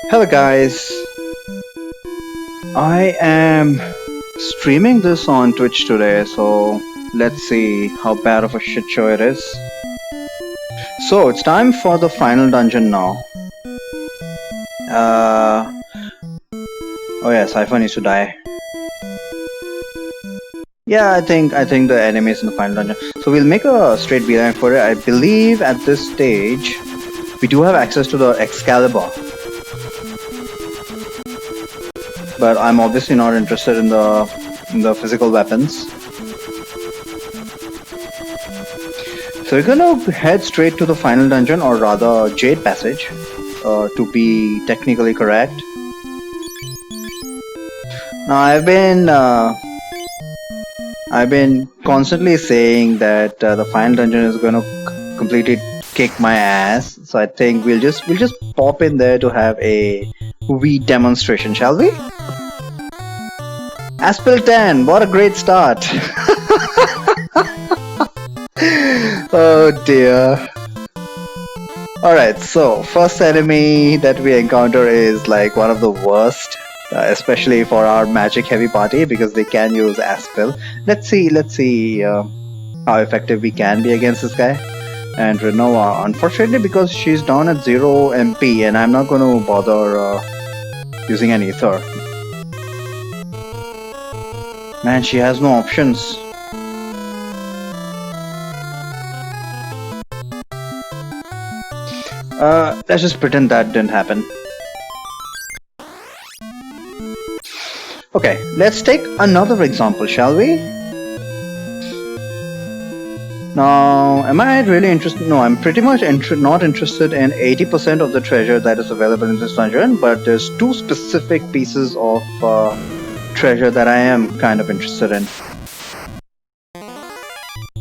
Hello guys, I am streaming this on Twitch today, so let's see how bad of a shit show it is. So it's time for the final dungeon now. Oh yeah, Cypher needs to die. Yeah, I think the enemy is in the final dungeon. So we'll make a straight beeline for it. I believe at this stage we do have access to the Excalibur. But I'm obviously not interested in the physical weapons. So we're gonna head straight to the final dungeon, or rather Jade passage, to be technically correct. Now I've been constantly saying that the final dungeon is gonna completely kick my ass. So I think we'll just pop in there to have a wee demonstration, shall we? Aspil 10, what a great start! Oh dear. Alright, so first enemy that we encounter is like one of the worst, especially for our magic heavy party, because they can use Aspil. Let's see how effective we can be against this guy. And Renoa, unfortunately, because she's down at 0 MP and I'm not going to bother using an ether. Man, she has no options. Let's just pretend that didn't happen. Okay, let's take another example, shall we? Now, am I really interested? No, I'm pretty much not interested in 80% of the treasure that is available in this dungeon, but there's two specific pieces of treasure that I am kind of interested in.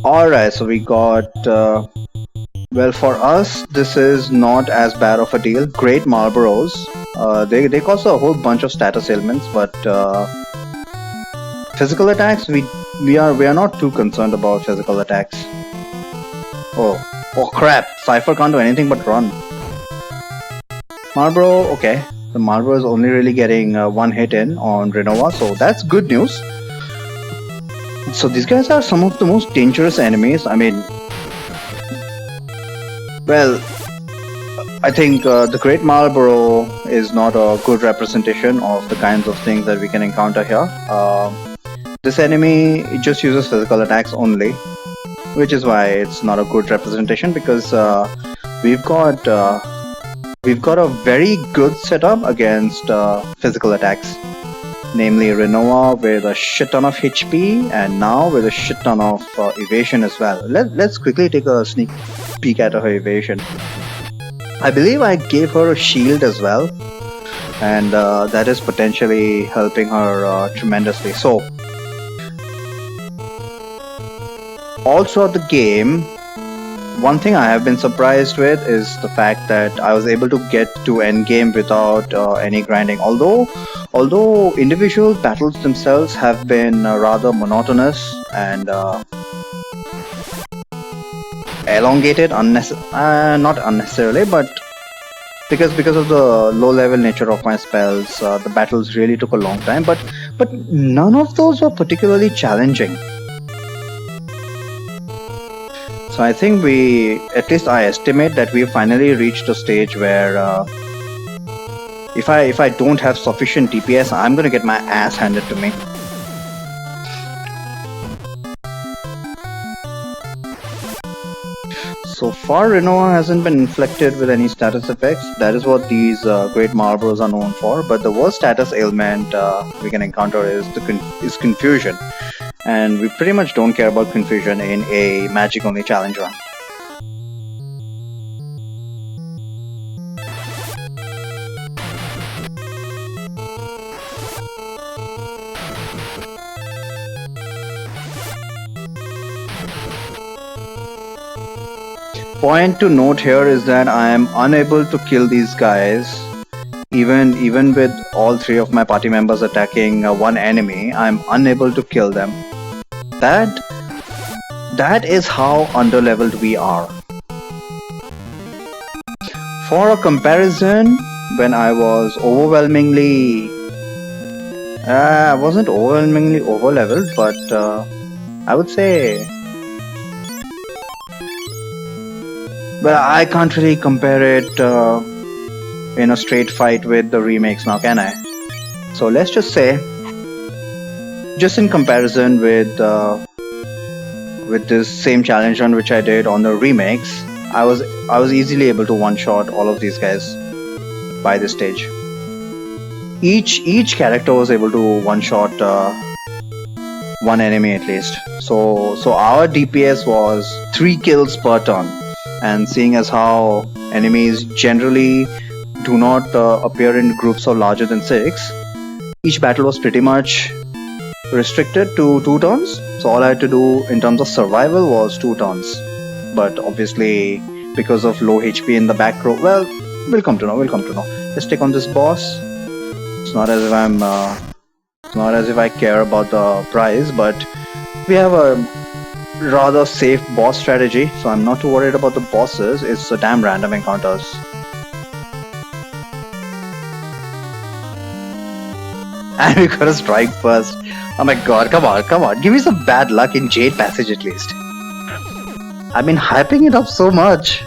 Alright, so we got, well, for us, this is not as bad of a deal. Great Marlboros. They cost a whole bunch of status ailments, but physical attacks, we are not too concerned about physical attacks. Oh crap! Cypher can't do anything but run. Marlboro, okay. The Marlboro is only really getting one hit in on Renoa, so that's good news. So these guys are some of the most dangerous enemies. I mean, well, I think the Great Marlboro is not a good representation of the kinds of things that we can encounter here. This enemy just uses physical attacks only, which is why it's not a good representation, because we've got a very good setup against physical attacks, namely Renoa with a shit ton of HP and now with a shit ton of evasion as well. Let's quickly take a sneak peek at her evasion. I believe I gave her a shield as well, and that is potentially helping her tremendously. So all throughout the game, one thing I have been surprised with is the fact that I was able to get to endgame without any grinding. Although individual battles themselves have been rather monotonous and elongated, not unnecessarily, but because of the low level nature of my spells, the battles really took a long time. But none of those were particularly challenging. So I think at least I estimate that we finally reached a stage where if I don't have sufficient DPS, I'm gonna get my ass handed to me. So far, Renoa hasn't been inflicted with any status effects. That is what these Great Marlboros are known for. But the worst status ailment we can encounter is confusion. And we pretty much don't care about confusion in a magic only challenge run. Point to note here is that I am unable to kill these guys. Even with all three of my party members attacking one enemy, I am unable to kill them. That is how underleveled we are. For a comparison, when I was overwhelmingly. I wasn't overwhelmingly over leveled, but I would say. But I can't really compare it in a straight fight with the remakes now, can I? So let's just say, just in comparison with this same challenge run which I did on the remakes, I was easily able to one shot all of these guys by this stage. Each character was able to one shot one enemy at least. So our DPS was 3 kills per turn, and seeing as how enemies generally do not appear in groups of larger than 6, each battle was pretty much restricted to 2 turns. So all I had to do in terms of survival was 2 turns. But obviously, because of low HP in the back row, well, we'll come to know. Let's take on this boss. It's not as if it's not as if I care about the prize, but we have a rather safe boss strategy, so I'm not too worried about the bosses. It's the damn random encounters. And we got a strike first. Oh my god, come on. Give me some bad luck in Jade Passage at least. I've been hyping it up so much.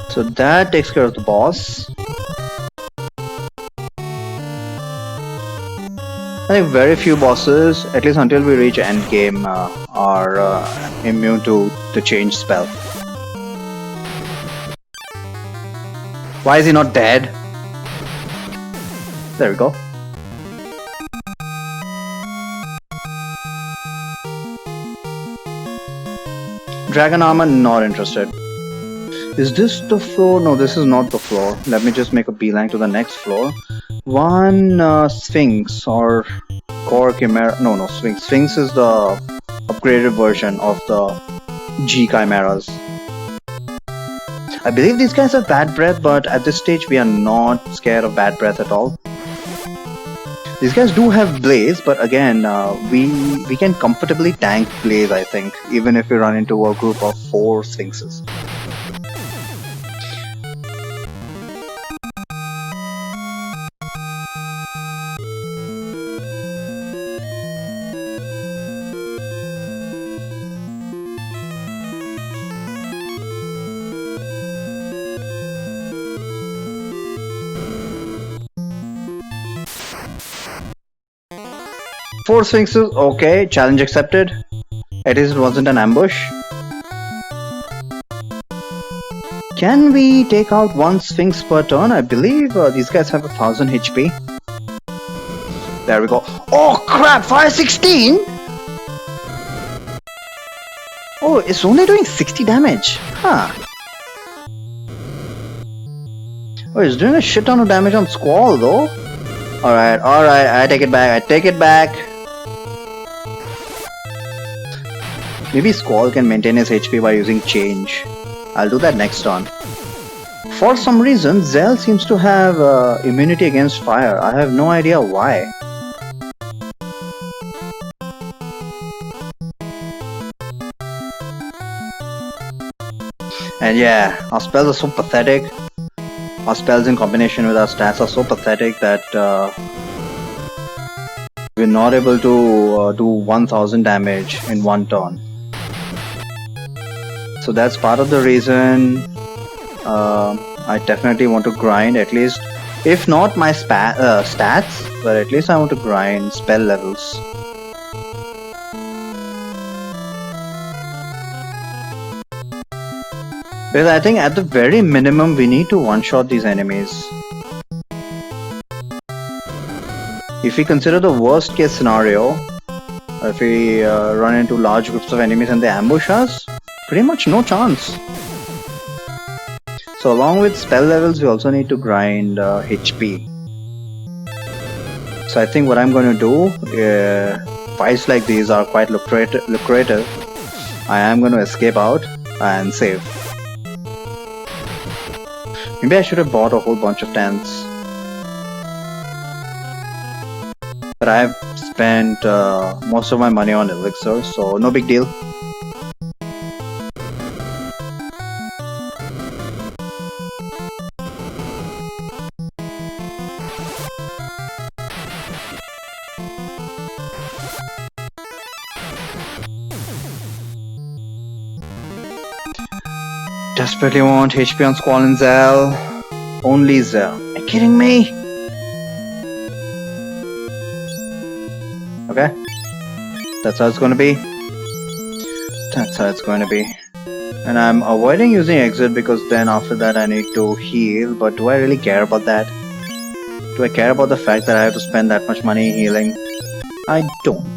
So that takes care of the boss. I think very few bosses, at least until we reach endgame, are immune to the change spell. Why is he not dead? There we go. Dragon armor, not interested. Is this the floor? No, this is not the floor. Let me just make a beeline to the next floor. One Sphinx or Core Chimera. No, Sphinx. Sphinx is the upgraded version of the G Chimeras. I believe these guys have bad breath, but at this stage we are not scared of bad breath at all. These guys do have Blaze, but again, we can comfortably tank Blaze, I think, even if we run into a group of 4 Sphinxes. Four Sphinxes, okay, challenge accepted. At least it wasn't an ambush. Can we take out 1 Sphinx per turn? I believe these guys have 1000 HP. There we go. Oh crap, 516? Oh, it's only doing 60 damage. Huh. Oh, it's doing a shit ton of damage on Squall though. Alright, I take it back. Maybe Squall can maintain his HP by using change. I'll do that next turn. For some reason, Zell seems to have immunity against fire. I have no idea why. And yeah, our spells are so pathetic. Our spells in combination with our stats are so pathetic that we're not able to do 1000 damage in 1 turn. So that's part of the reason I definitely want to grind, at least, if not my stats, but at least I want to grind spell levels. Because I think at the very minimum we need to one-shot these enemies. If we consider the worst case scenario, if we run into large groups of enemies and they ambush us, pretty much no chance. So along with spell levels, we also need to grind HP. So I think what I'm going to do, fights like these are quite lucrative. I am going to escape out and save. Maybe I should have bought a whole bunch of tents. But I have spent most of my money on elixir, so no big deal. Desperately want HP on Squall and Zell. Only Zell. Are you kidding me? Okay. That's how it's gonna be. That's how it's going to be. And I'm avoiding using exit because then after that I need to heal. But do I really care about that? Do I care about the fact that I have to spend that much money healing? I don't.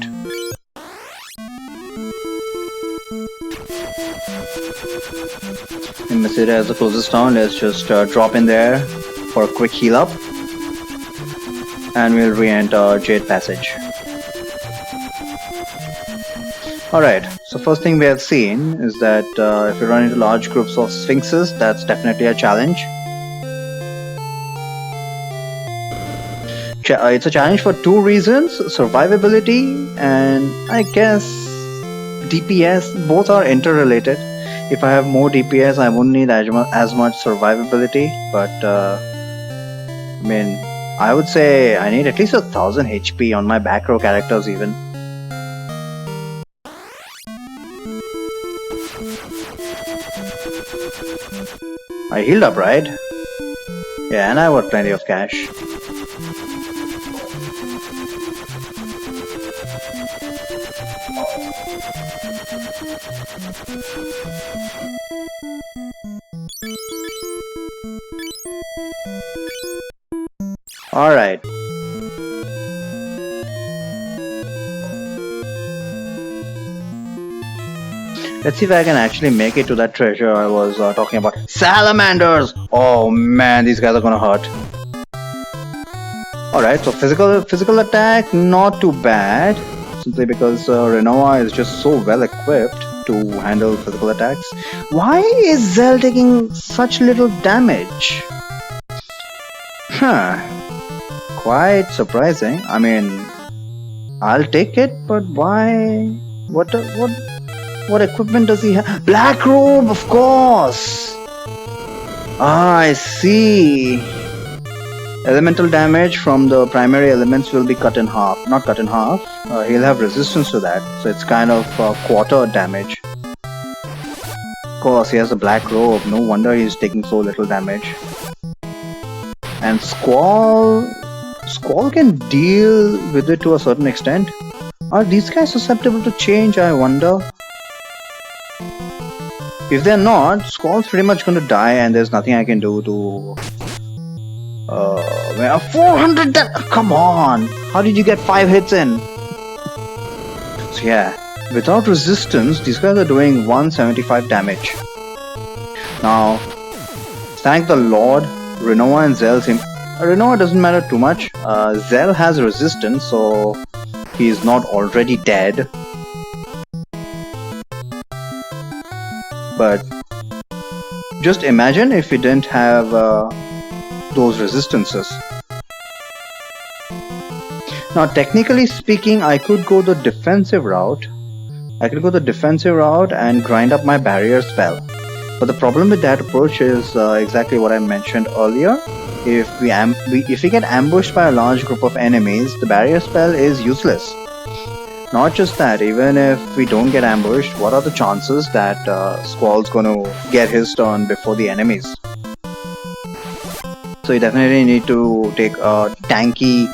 And Meseta is the closest town. Let's just drop in there for a quick heal up. And we'll re-enter Jade Passage. Alright, so first thing we have seen is that if you run into large groups of sphinxes, that's definitely a challenge. It's a challenge for two reasons, survivability and I guess DPS. Both are interrelated. If I have more DPS, I won't need as much survivability, but I mean, I would say I need at least 1000 HP on my back row characters even. I healed up, right? Yeah, and I got plenty of cash. Alright. Let's see if I can actually make it to that treasure I was talking about. Salamanders! Oh man, these guys are gonna hurt. Alright, so physical attack, not too bad. Simply because Renoa is just so well equipped to handle physical attacks. Why is Zell taking such little damage? Huh. Quite surprising. I mean, I'll take it, but why? What equipment does he have? Black robe, of course! Ah, I see. Elemental damage from the primary elements will be cut in half. Not cut in half. He'll have resistance to that. So it's kind of quarter damage. Of course, he has a black robe. No wonder he's taking so little damage. And Squall can deal with it to a certain extent. Are these guys susceptible to change, I wonder? If they're not, Squall's pretty much gonna die and there's nothing I can do to... 400 come on! How did you get 5 hits in? So yeah, without resistance, these guys are doing 175 damage. Now, thank the Lord, Renoa and Zell seem... Renoa doesn't matter too much. Zell has resistance, so he's not already dead. But just imagine if we didn't have those resistances. Now, technically speaking, I could go the defensive route. And grind up my barrier spell. But the problem with that approach is exactly what I mentioned earlier. If we get ambushed by a large group of enemies, the barrier spell is useless. Not just that, even if we don't get ambushed, what are the chances that Squall's gonna get his turn before the enemies? So you definitely need to take a tanking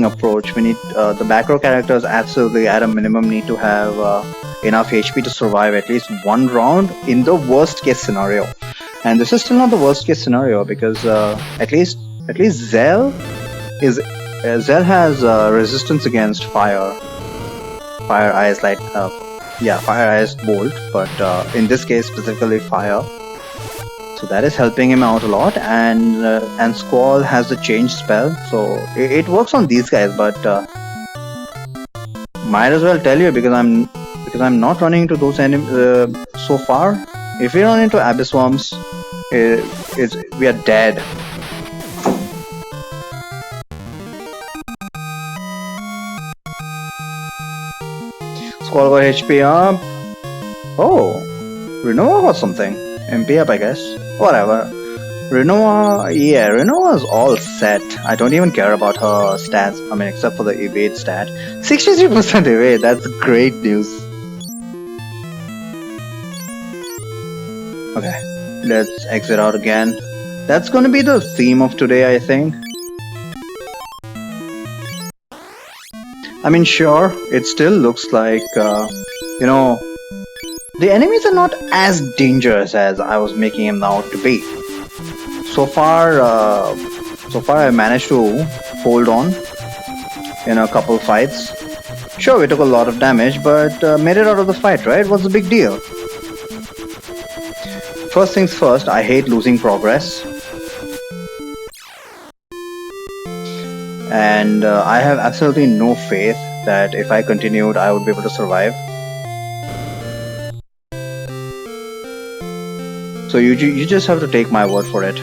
approach. We need the back row characters absolutely at a minimum need to have enough HP to survive at least one round in the worst case scenario. And this is still not the worst case scenario because at least Zell has resistance against fire ice light, fire ice bolt, but in this case specifically fire. So that is helping him out a lot, and Squall has the change spell, so it works on these guys. But might as well tell you because I'm not running into those enemies so far. If we run into Abyss Worms, we are dead. Squall got HP up. Oh, Renoa got something. MP up, I guess. Whatever. Renoa, yeah, Renoa is all set. I don't even care about her stats. I mean, except for the evade stat. 63% evade, that's great news. Okay, let's exit out again. That's gonna be the theme of today, I think. I mean, sure, it still looks like, you know, the enemies are not as dangerous as I was making him out to be. So far I managed to hold on in a couple fights. Sure, we took a lot of damage, but made it out of the fight, right? What's the big deal? First things first, I hate losing progress. And I have absolutely no faith that if I continued, I would be able to survive. So you just have to take my word for it.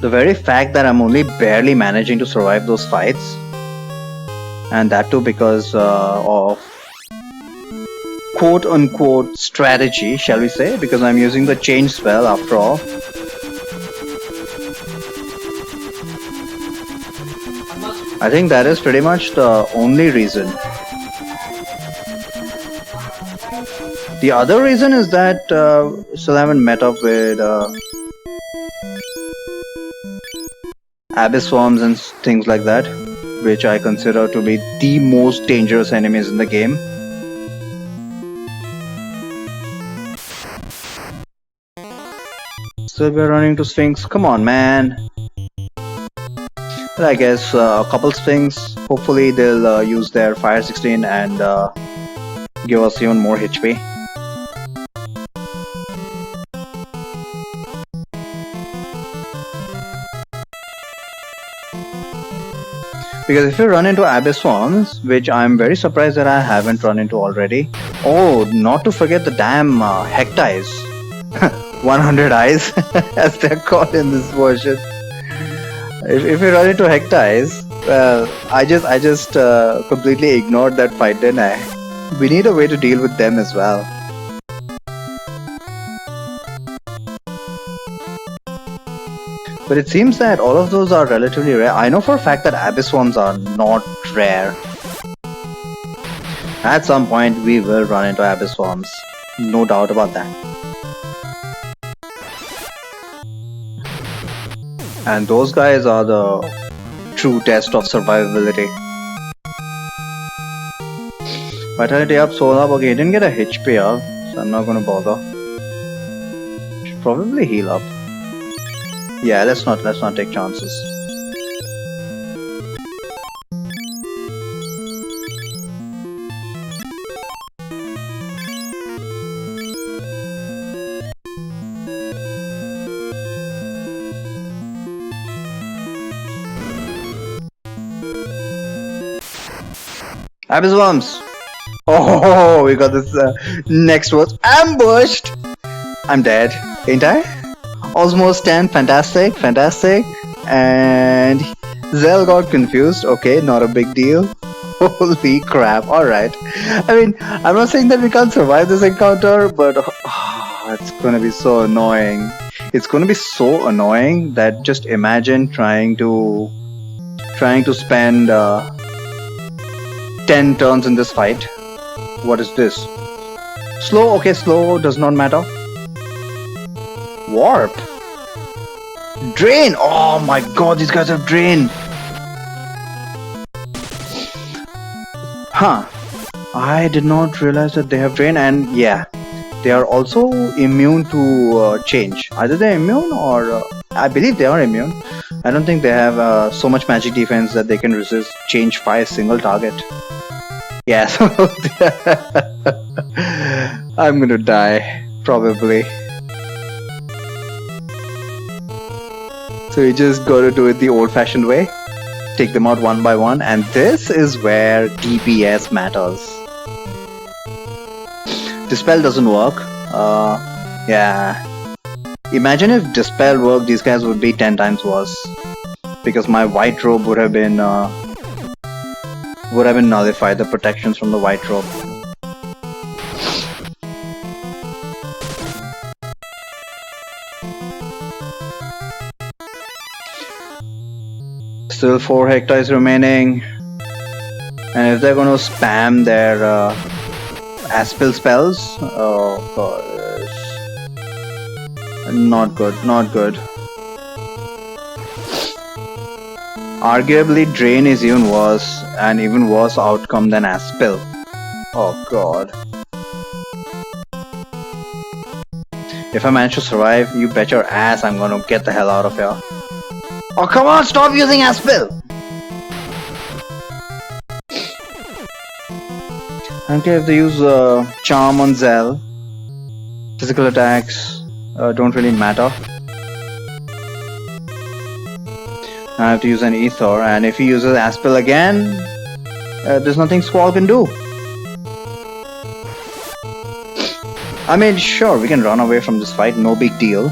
The very fact that I'm only barely managing to survive those fights, and that too because of quote-unquote strategy, shall we say, because I'm using the change spell after all. I think that is pretty much the only reason. The other reason is that still haven't met up with abyss worms and things like that, which I consider to be the most dangerous enemies in the game. So we're running to Sphinx. Come on, man. But I guess a couple Sphinx. Hopefully they'll use their Fire 16 and give us even more HP. Because if you run into abyss worms, which I'm very surprised that I haven't run into already. Oh, not to forget the damn Hectize. 100 eyes, as they're called in this version. If you run into Hectize, well, I just completely ignored that fight, didn't I? We need a way to deal with them as well. But it seems that all of those are relatively rare. I know for a fact that abyss worms are not rare. At some point we will run into abyss worms. No doubt about that. And those guys are the true test of survivability. Vitality up, soul up. Okay, he didn't get a HP up, so I'm not gonna bother. Should probably heal up. Yeah, let's not take chances. Abyss worms. Oh, we got this. Next was ambushed. I'm dead, ain't I? Osmos 10, fantastic. And Zell got confused. Okay, not a big deal. Holy crap! All right. I mean, I'm not saying that we can't survive this encounter, but it's gonna be so annoying. It's gonna be so annoying that just imagine trying to spend 10 turns in this fight. What is this? Slow, okay, slow does not matter. Warp. Drain! Oh my god, these guys have drain! Huh. I did not realize that they have drain, and yeah. They are also immune to change. Either they're immune or... I believe they are immune. I don't think they have so much magic defense that they can resist change by a single target. Yeah, so I'm gonna die, probably. So you just gotta do it the old-fashioned way. Take them out one by one, and this is where DPS matters. Dispel doesn't work. Yeah. Imagine if Dispel worked, these guys would be 10 times worse. Because my white robe would have been nullified, the protections from the white robe. Still 4 hectares remaining. And if they're gonna spam their Aspil spells, oh god, not good, not good. Arguably, Drain is even worse, and even worse outcome than Aspil. Oh god. If I manage to survive, you bet your ass I'm gonna get the hell out of here. Oh come on, stop using Aspil! Okay, if they use Charm on Zell, physical attacks don't really matter. I have to use an Ether, and if he uses Aspil again, there's nothing Squall can do. I mean, sure, we can run away from this fight, no big deal,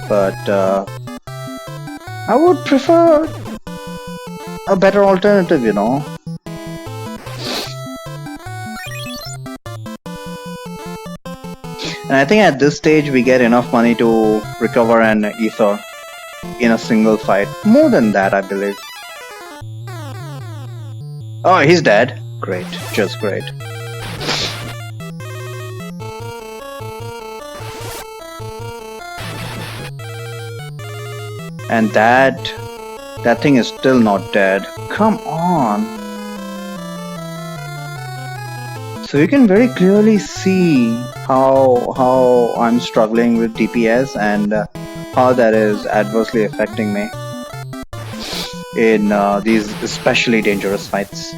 but I would prefer a better alternative, you know. And I think at this stage we get enough money to recover an Ether in a single fight. More than that, I believe. Oh, he's dead. Great, just great. And that thing is still not dead. Come on. So you can very clearly see how I'm struggling with DPS and how that is adversely affecting me in these especially dangerous fights.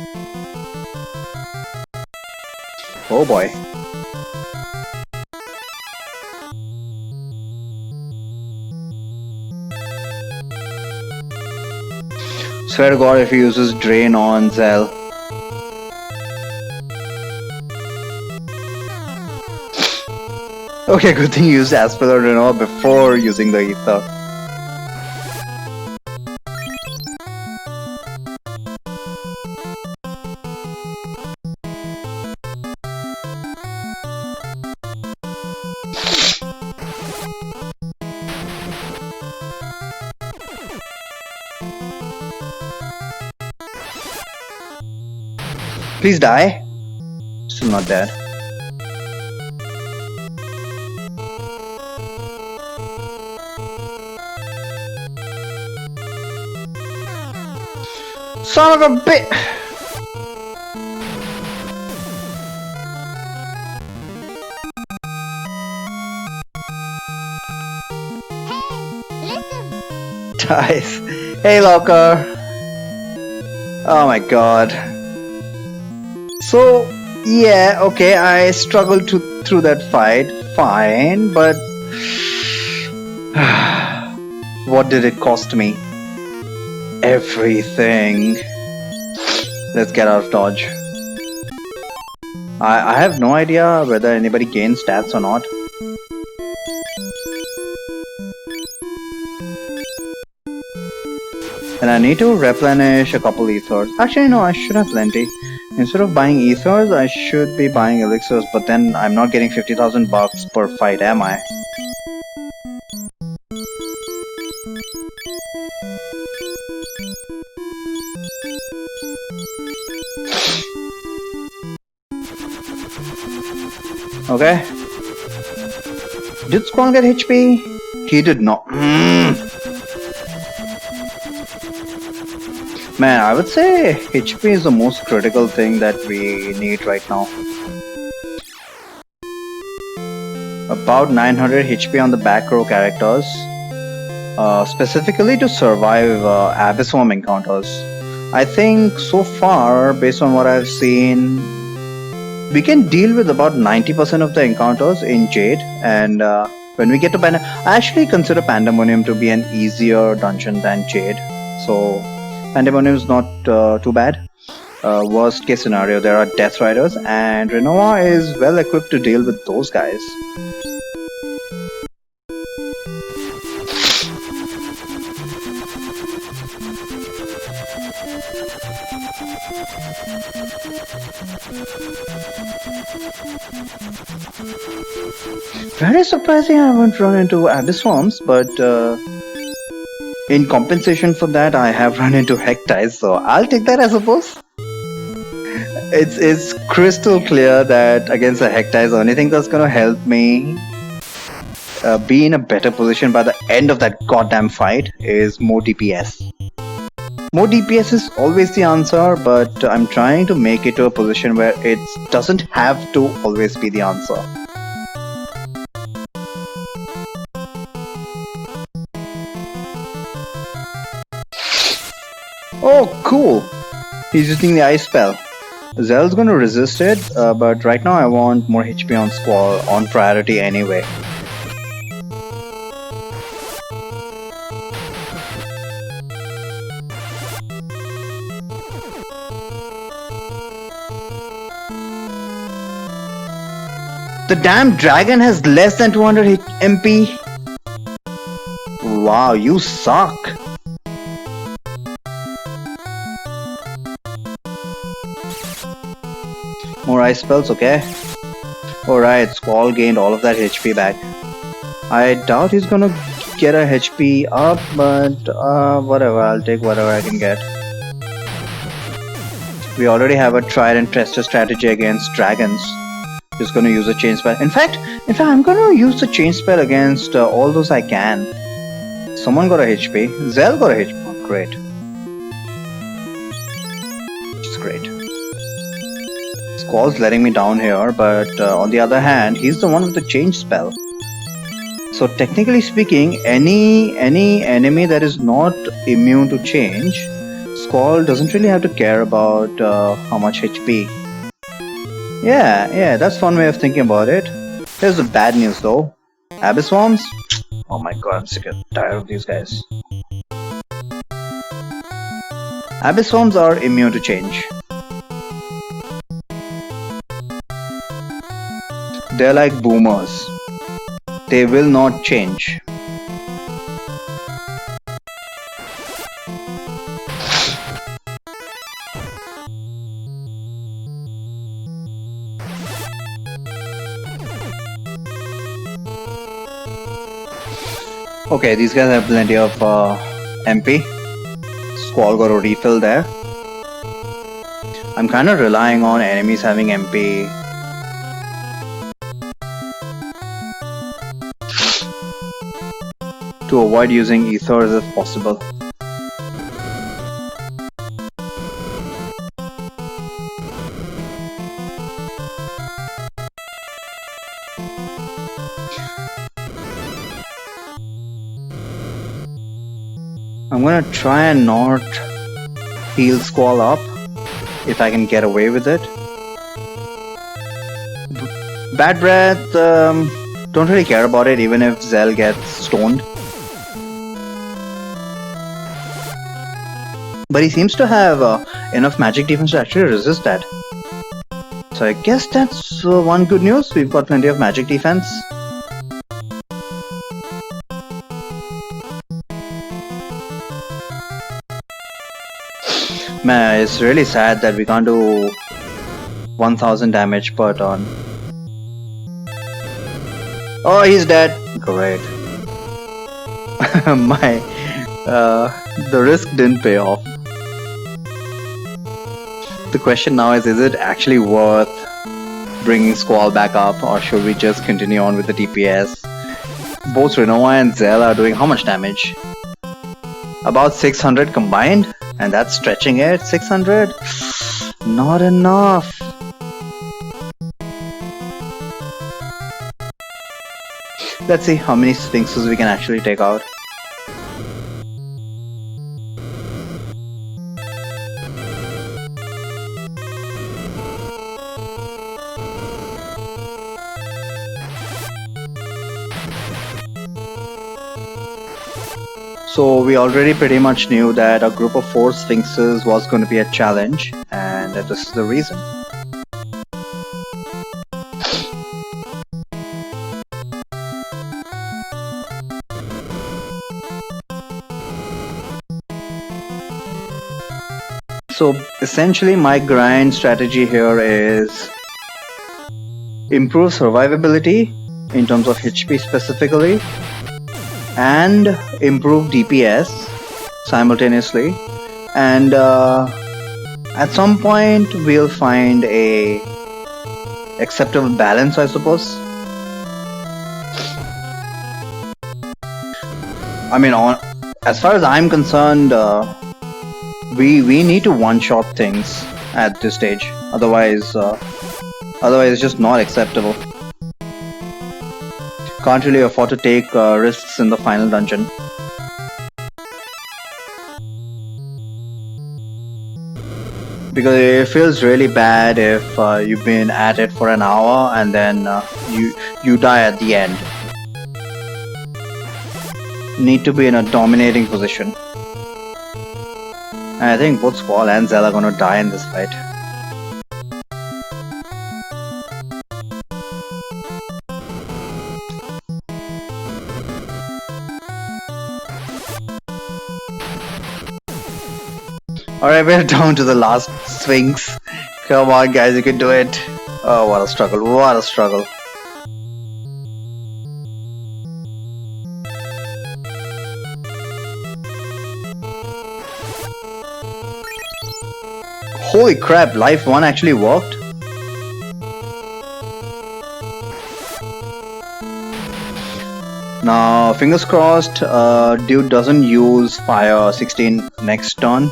Oh boy. Swear to God if he uses Drain on Zell. Okay, good thing you used Aspil or Renoa before using the Ether. Please die. Still not dead. Son of a bit. Dies. Hey, Locker. Oh my god. So, yeah, okay, I struggled through that fight, fine, but what did it cost me? Everything. Let's get out of Dodge. I have no idea whether anybody gains stats or not. And I need to replenish a couple ethers. Actually, no, I should have plenty. Instead of buying ethers, I should be buying elixirs, but then I'm not getting 50,000 bucks per fight, am I? Okay. Did Squall get HP? He did not. Man, I would say HP is the most critical thing that we need right now. About 900 HP on the back row characters. Specifically to survive Abyssworm encounters. I think so far, based on what I've seen, we can deal with about 90% of the encounters in Jade, and when we get to I actually consider Pandemonium to be an easier dungeon than Jade, so Pandemonium is not too bad. Worst case scenario, there are Death Riders, and Renoa is well equipped to deal with those guys. Very surprising I haven't run into abyss worms, but in compensation for that, I have run into hecties, so I'll take that, I suppose. It's crystal clear that against the hecties, the only thing that's gonna help me be in a better position by the end of that goddamn fight is more DPS. More DPS is always the answer, but I'm trying to make it to a position where it doesn't have to always be the answer. Oh, cool! He's using the ice spell. Zell's gonna resist it, but right now I want more HP on Squall on priority anyway. The damn dragon has less than 200 MP. Wow, you suck. More ice spells, okay. Alright, Squall gained all of that HP back. I doubt he's gonna get a HP up, but whatever, I'll take whatever I can get. We already have a tried and tested strategy against dragons. Just gonna use a chain spell. In fact, I'm gonna use the chain spell against all those I can. Someone got a HP. Zell got a HP. Oh, great. Which is great. Squall's letting me down here, but on the other hand, he's the one with the change spell. So technically speaking, any enemy that is not immune to change, Squall doesn't really have to care about how much HP. Yeah, that's one way of thinking about it. Here's the bad news though. Abyss worms? Oh my god, I'm sick and tired of these guys. Abyss worms are immune to change. They're like boomers. They will not change. Okay, these guys have plenty of MP. Squall got a refill there. I'm kind of relying on enemies having MP. To avoid using ethers if possible. I'm gonna try and not heal Squall up if I can get away with it. Bad Breath, don't really care about it even if Zell gets stoned. But he seems to have enough magic defense to actually resist that. So I guess that's one good news. We've got plenty of magic defense. Man, it's really sad that we can't do 1000 damage per turn. Oh, he's dead. Great. The risk didn't pay off. The question now is it actually worth bringing Squall back up, or should we just continue on with the DPS? Both Renoa and Zell are doing how much damage? About 600 combined? And that's stretching it. 600? Not enough. Let's see how many Sphinxes we can actually take out. So we already pretty much knew that a group of 4 Sphinxes was going to be a challenge, and this is the reason. So essentially my grind strategy here is improve survivability in terms of HP specifically, and improve DPS simultaneously, and at some point we'll find a acceptable balance, I suppose. I mean, as far as I'm concerned, we need to one-shot things at this stage. Otherwise it's just not acceptable. Can't really afford to take risks in the final dungeon. Because it feels really bad if you've been at it for an hour and then you die at the end. Need to be in a dominating position. And I think both Squall and Zell are gonna die in this fight. Alright, we're down to the last swings. Come on guys, you can do it. Oh, what a struggle, what a struggle. Holy crap, Life 1 actually worked? Now, fingers crossed, dude doesn't use Fire 16 next turn.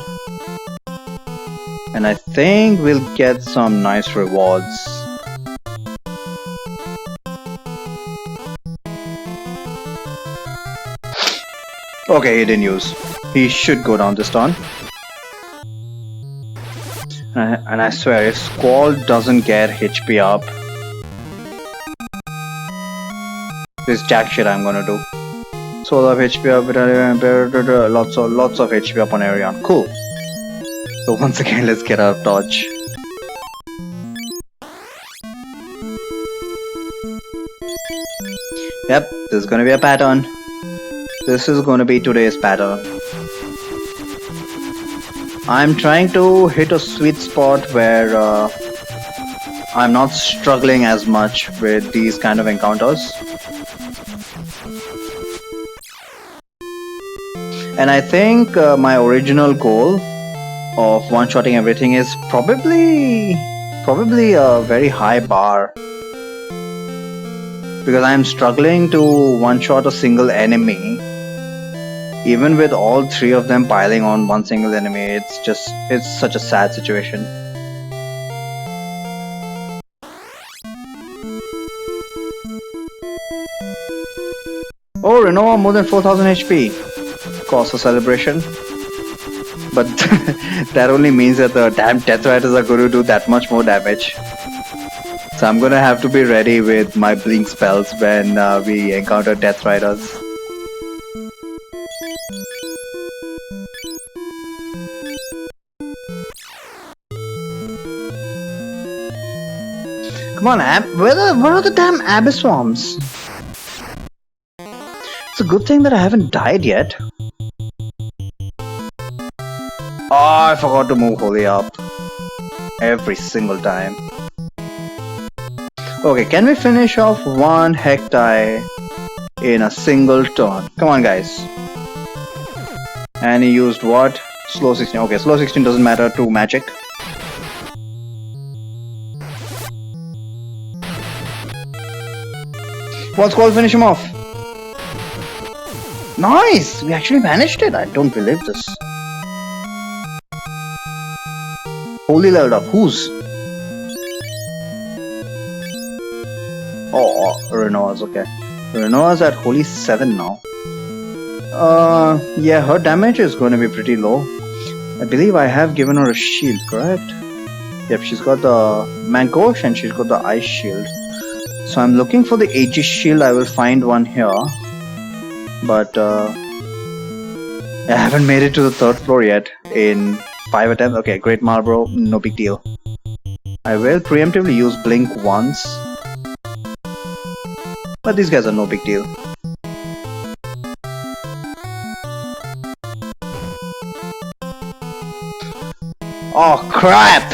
And I think we'll get some nice rewards. Okay, he didn't use. He should go down this turn. And I swear, if Squall doesn't get HP up, this jack shit I'm gonna do. Soul of HP up, lots of HP up on Arion. Cool. So once again, let's get out of dodge. Yep, this is gonna be a pattern. This is gonna be today's pattern. I'm trying to hit a sweet spot where I'm not struggling as much with these kind of encounters. And I think my original goal of one-shotting everything is probably a very high bar, because I'm struggling to one-shot a single enemy. Even with all three of them piling on one single enemy, it's such a sad situation. Oh, Renoa more than 4000 HP. Cause for celebration. But that only means that the damn Death Riders are going to do that much more damage. So I'm gonna have to be ready with my blink spells when we encounter Death Riders. Come on, where are the damn Abyss Swarms? It's a good thing that I haven't died yet. Oh, I forgot to move Holy up. Every single time. Okay, can we finish off one Hektai in a single turn? Come on, guys. And he used what? Slow 16. Okay, slow 16 doesn't matter to magic. What's called finish him off? Nice! We actually managed it. I don't believe this. Holy leveled up. Who's? Oh, Renoa's okay. Renoa's at Holy 7 now. Yeah, her damage is going to be pretty low. I believe I have given her a shield, correct? Yep, she's got the Mankosh and she's got the Ice Shield. So I'm looking for the Aegis Shield. I will find one here. But I haven't made it to the 3rd floor yet in 5 attempts. Okay, Great Marlborough, no big deal. I will preemptively use Blink once. But these guys are no big deal. Oh crap!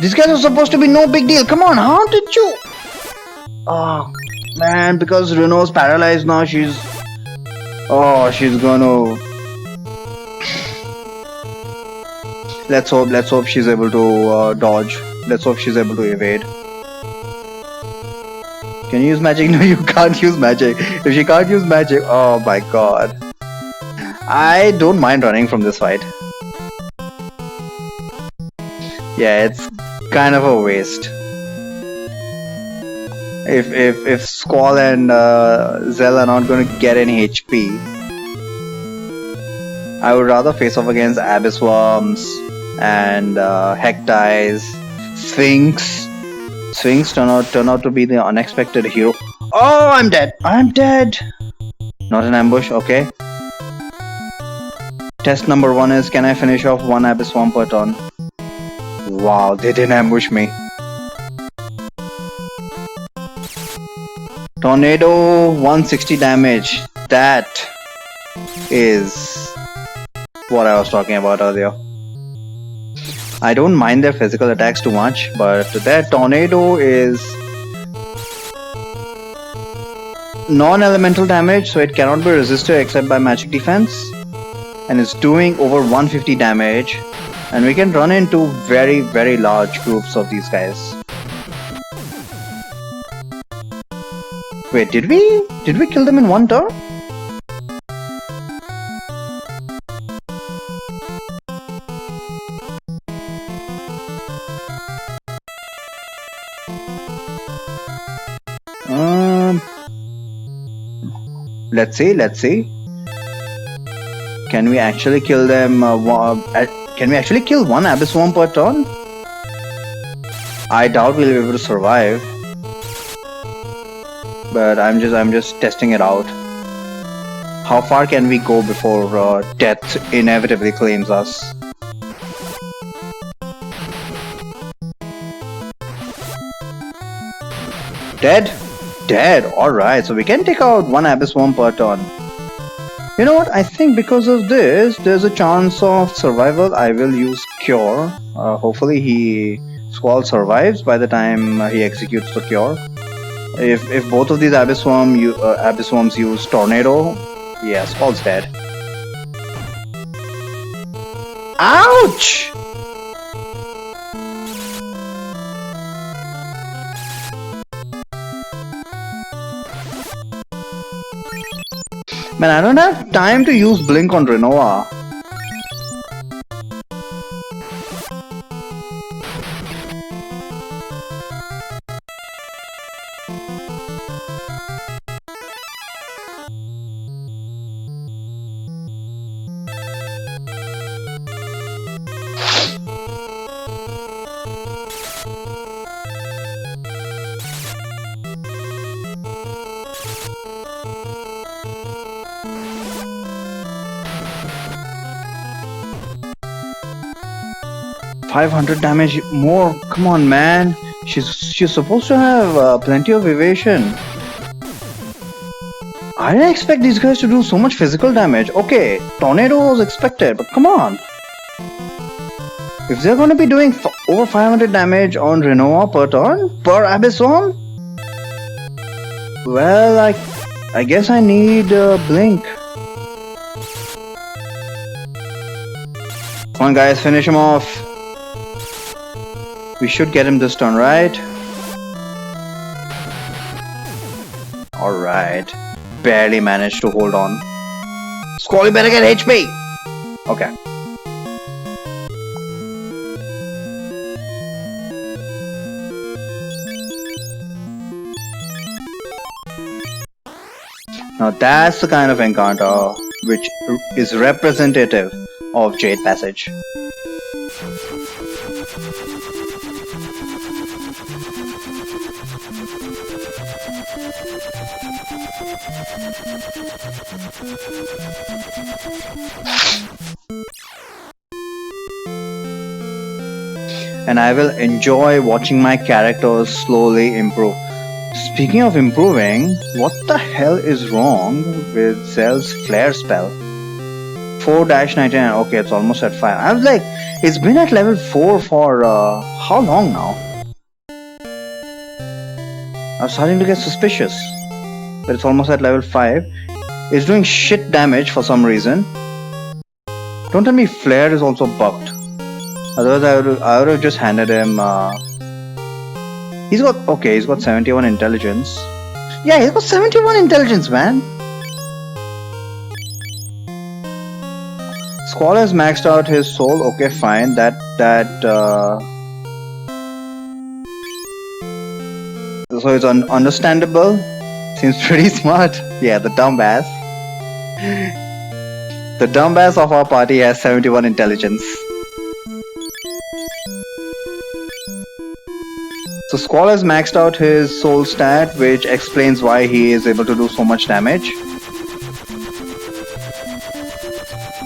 These guys are supposed to be no big deal. Come on, how did you? Oh man, because Renault's paralyzed now, she's... Oh, she's gonna... Let's hope she's able to dodge. Let's hope she's able to evade. Can you use magic? No, you can't use magic. If she can't use magic, oh my god. I don't mind running from this fight. Yeah, it's kind of a waste. If Squall and Zell are not going to get any HP, I would rather face off against Abyss Worms and Hectize, Sphinx. Sphinx turn out to be the unexpected hero. Oh, I'm dead. I'm dead. Not an ambush. Okay. Test number 1 is, can I finish off 1 Abyss Worm per turn? Wow, they didn't ambush me. Tornado, 160 damage. That is what I was talking about earlier. I don't mind their physical attacks too much, but their tornado is non-elemental damage, so it cannot be resisted except by magic defense, and it's doing over 150 damage, and we can run into very, very large groups of these guys. Wait, did we kill them in one turn? Let's see. Can we actually kill them? Can we actually kill 1 Abyss Worm per turn? I doubt we'll be able to survive. But I'm just testing it out. How far can we go before death inevitably claims us? Dead? Dead. Alright, so we can take out 1 Abyss Worm per turn. You know what? I think because of this, there's a chance of survival. I will use Cure. Hopefully Squall survives by the time he executes the Cure. If both of these Abyss Worms use Tornado, yeah, Squall's dead. Ouch! Man, I don't have time to use Blink on Renoa. $500 damage more. Come on, man. She's supposed to have plenty of evasion. I didn't expect these guys to do so much physical damage. Okay, Tornado was expected, but come on. If they're going to be doing over 500 damage on Renoa per turn, per Abyss Worm, well, I guess I need Blink. Come on, guys, finish him off. We should get him this turn, right? Alright. Barely managed to hold on. Squall, you better get HP! Okay. Now that's the kind of encounter which is representative of Jade Passage. And I will enjoy watching my characters slowly improve. Speaking of improving, what the hell is wrong with Zell's flare spell? 4-99. Okay, it's almost at 5. I was like, it's been at level 4 for how long now? I was starting to get suspicious. But it's almost at level 5. It's doing shit damage for some reason. Don't tell me Flare is also bugged. Otherwise, I would have just handed him. He's got 71 intelligence. Yeah, he's got 71 intelligence, man. Squall has maxed out his soul. Okay, fine. So it's understandable. Seems pretty smart. Yeah, the dumbass. The dumbass of our party has 71 intelligence. So Squall has maxed out his soul stat, which explains why he is able to do so much damage.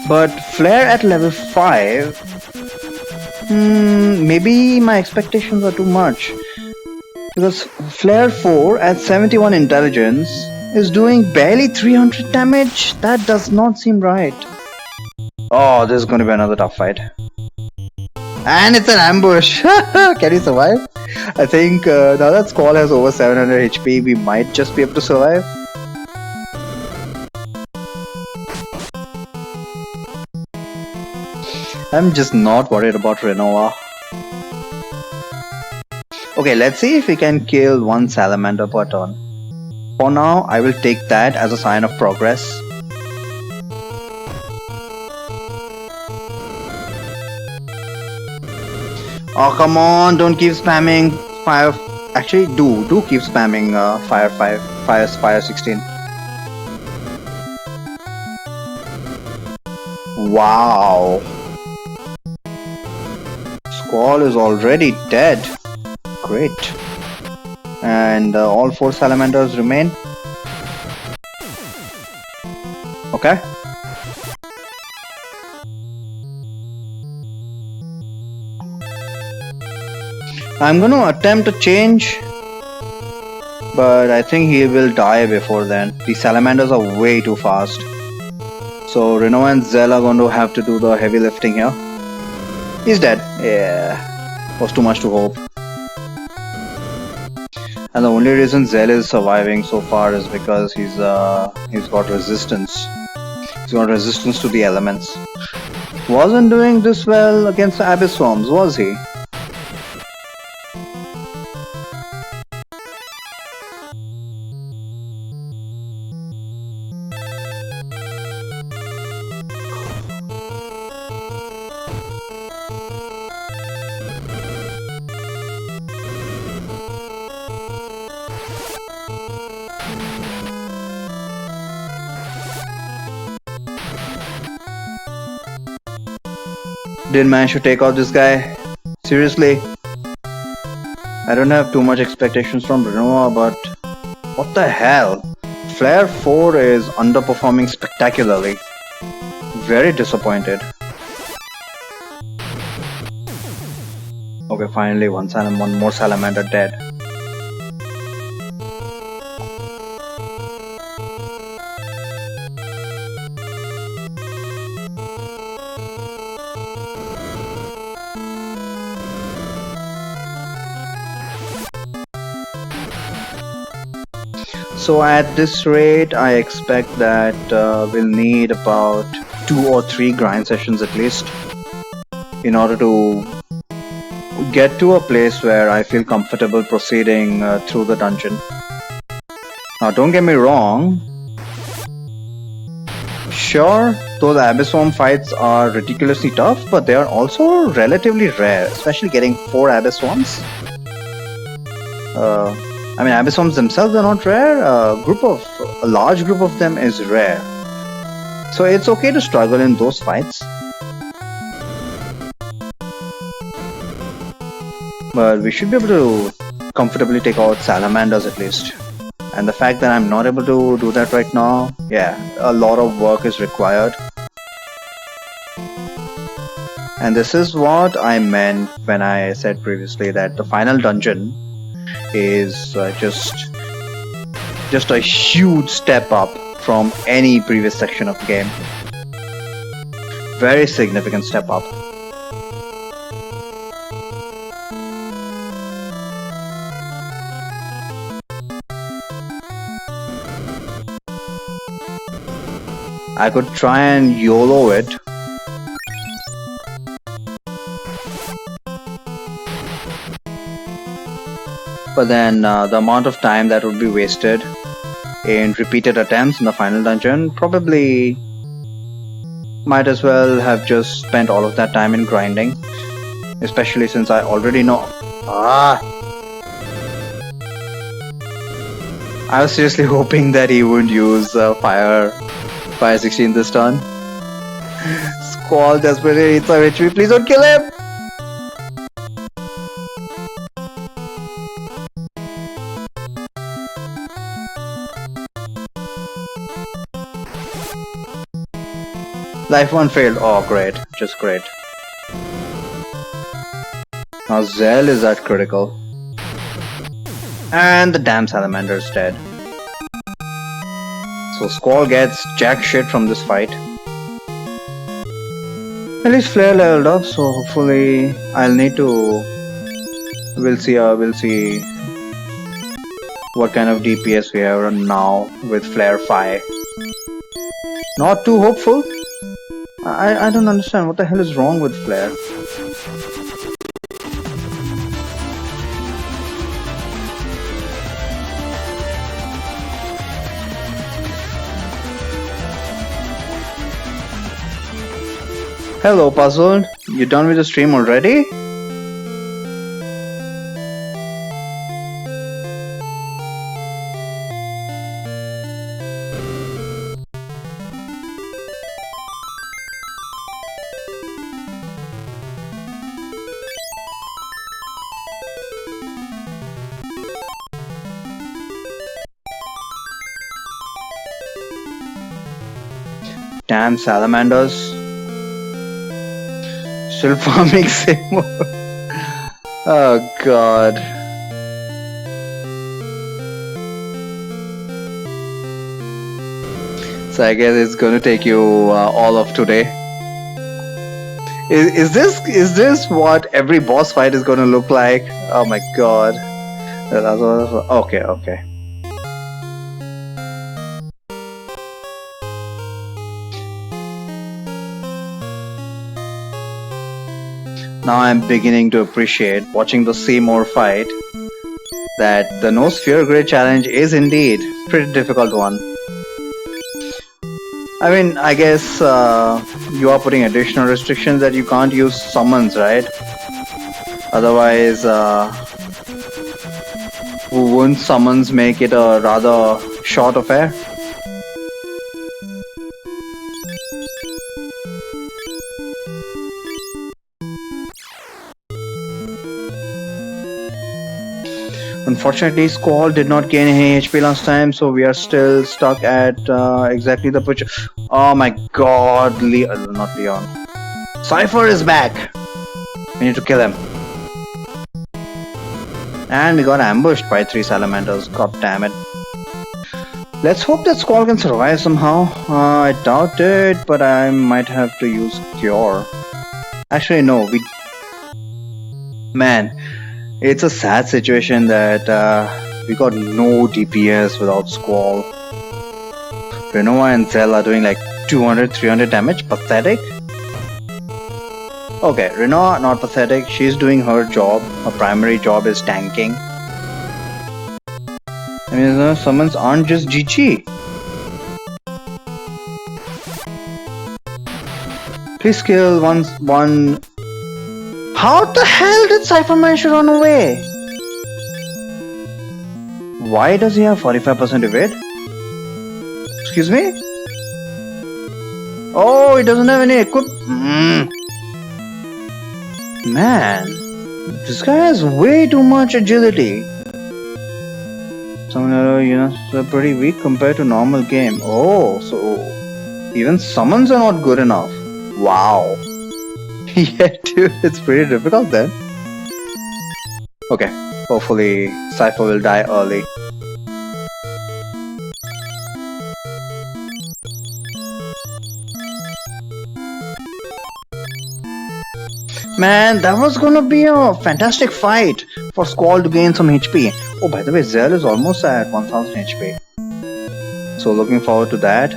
But Flare at level 5... maybe my expectations are too much. Because Flare 4 at 71 intelligence is doing barely 300 damage. That does not seem right. Oh, this is going to be another tough fight. And it's an ambush. Can he survive? I think now that Squall has over 700 HP, we might just be able to survive. I'm just not worried about Renoa. Okay, let's see if we can kill one salamander per turn. For now, I will take that as a sign of progress. Oh, come on, don't keep spamming fire. Actually, do keep spamming fire 16. Wow. Squall is already dead. Great. And all 4 salamanders remain. Okay. I'm going to attempt a change, but I think he will die before then. These salamanders are way too fast. So Reno and Zell are going to have to do the heavy lifting here. He's dead. Yeah, was too much to hope. And the only reason Zell is surviving so far is because he's got resistance. He's got resistance to the elements. Wasn't doing this well against the Abyss Swarms, was he? Didn't manage to take out this guy. Seriously. I don't have too much expectations from Renoa, but what the hell? Flare 4 is underperforming spectacularly. Very disappointed. Okay, finally one more salamander dead. So at this rate, I expect that we'll need about 2 or 3 grind sessions at least in order to get to a place where I feel comfortable proceeding through the dungeon. Now don't get me wrong, sure, those Abyss Swarm fights are ridiculously tough, but they are also relatively rare, especially getting 4 Abyss Swarms. I mean, Abyss Swarms themselves are not rare, a large group of them is rare. So it's okay to struggle in those fights. But we should be able to comfortably take out salamanders at least. And the fact that I'm not able to do that right now, yeah, a lot of work is required. And this is what I meant when I said previously that the final dungeon is just a huge step up from any previous section of the game. Very significant step up. I could try and YOLO it. But then the amount of time that would be wasted in repeated attempts in the final dungeon, probably might as well have just spent all of that time in grinding. Especially since I already know. I was seriously hoping that he wouldn't use Fire 16 this turn. Squall desperately needs some HP. Please don't kill him! Life 1 failed. Oh, great. Just great. Now Zell is at critical. And the damn salamander is dead. So Squall gets jack shit from this fight. At least Flare leveled up, so hopefully I'll need to. We'll see what kind of DPS we have now with Flare 5. Not too hopeful. I don't understand what the hell is wrong with Flare. Hello, Puzzled. You done with the stream already? Damn salamanders. Still farming same mode. Oh god. So I guess it's gonna take you all of today. Is this what every boss fight is gonna look like? Oh my god. Okay. Now I'm beginning to appreciate, watching the Seymour fight, that the No Sphere Grid challenge is indeed a pretty difficult one. I mean, I guess you are putting additional restrictions that you can't use summons, right? Otherwise, wouldn't summons make it a rather short affair? Unfortunately, Squall did not gain any HP last time, so we are still stuck at exactly the pitch. Oh my god, not Leon. Cypher is back! We need to kill him. And we got ambushed by 3 salamanders, god damn it. Let's hope that Squall can survive somehow. I doubt it, but I might have to use Cure. Actually, no, Man. It's a sad situation that we got no DPS without Squall. Renoa and Zell are doing like 200-300 damage. Pathetic. Okay, Renoa not pathetic. She's doing her job. Her primary job is tanking. I mean, the summons aren't just GG. Please kill one. How the hell did Cypher manage to run away? Why does he have 45% evade? Excuse me? Oh, he doesn't have any equip. Man, this guy has way too much agility. They're pretty weak compared to normal game. Oh, so even summons are not good enough. Wow. Yeah, dude, it's pretty difficult then. Okay, hopefully Cypher will die early. Man, that was gonna be a fantastic fight for Squall to gain some HP. Oh, by the way, Zell is almost at 1000 HP. So looking forward to that.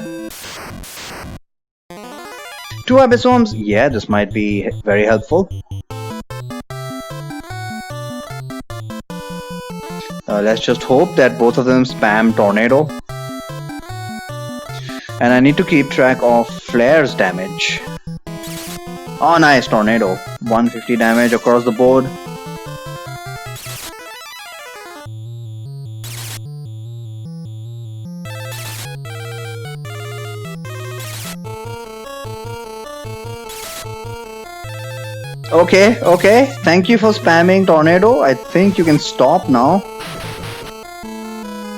2 Abyss Worms, yeah, this might be very helpful. Let's just hope that both of them spam Tornado. And I need to keep track of Flare's damage. Oh, nice, Tornado. 150 damage across the board. Okay. Thank you for spamming Tornado. I think you can stop now.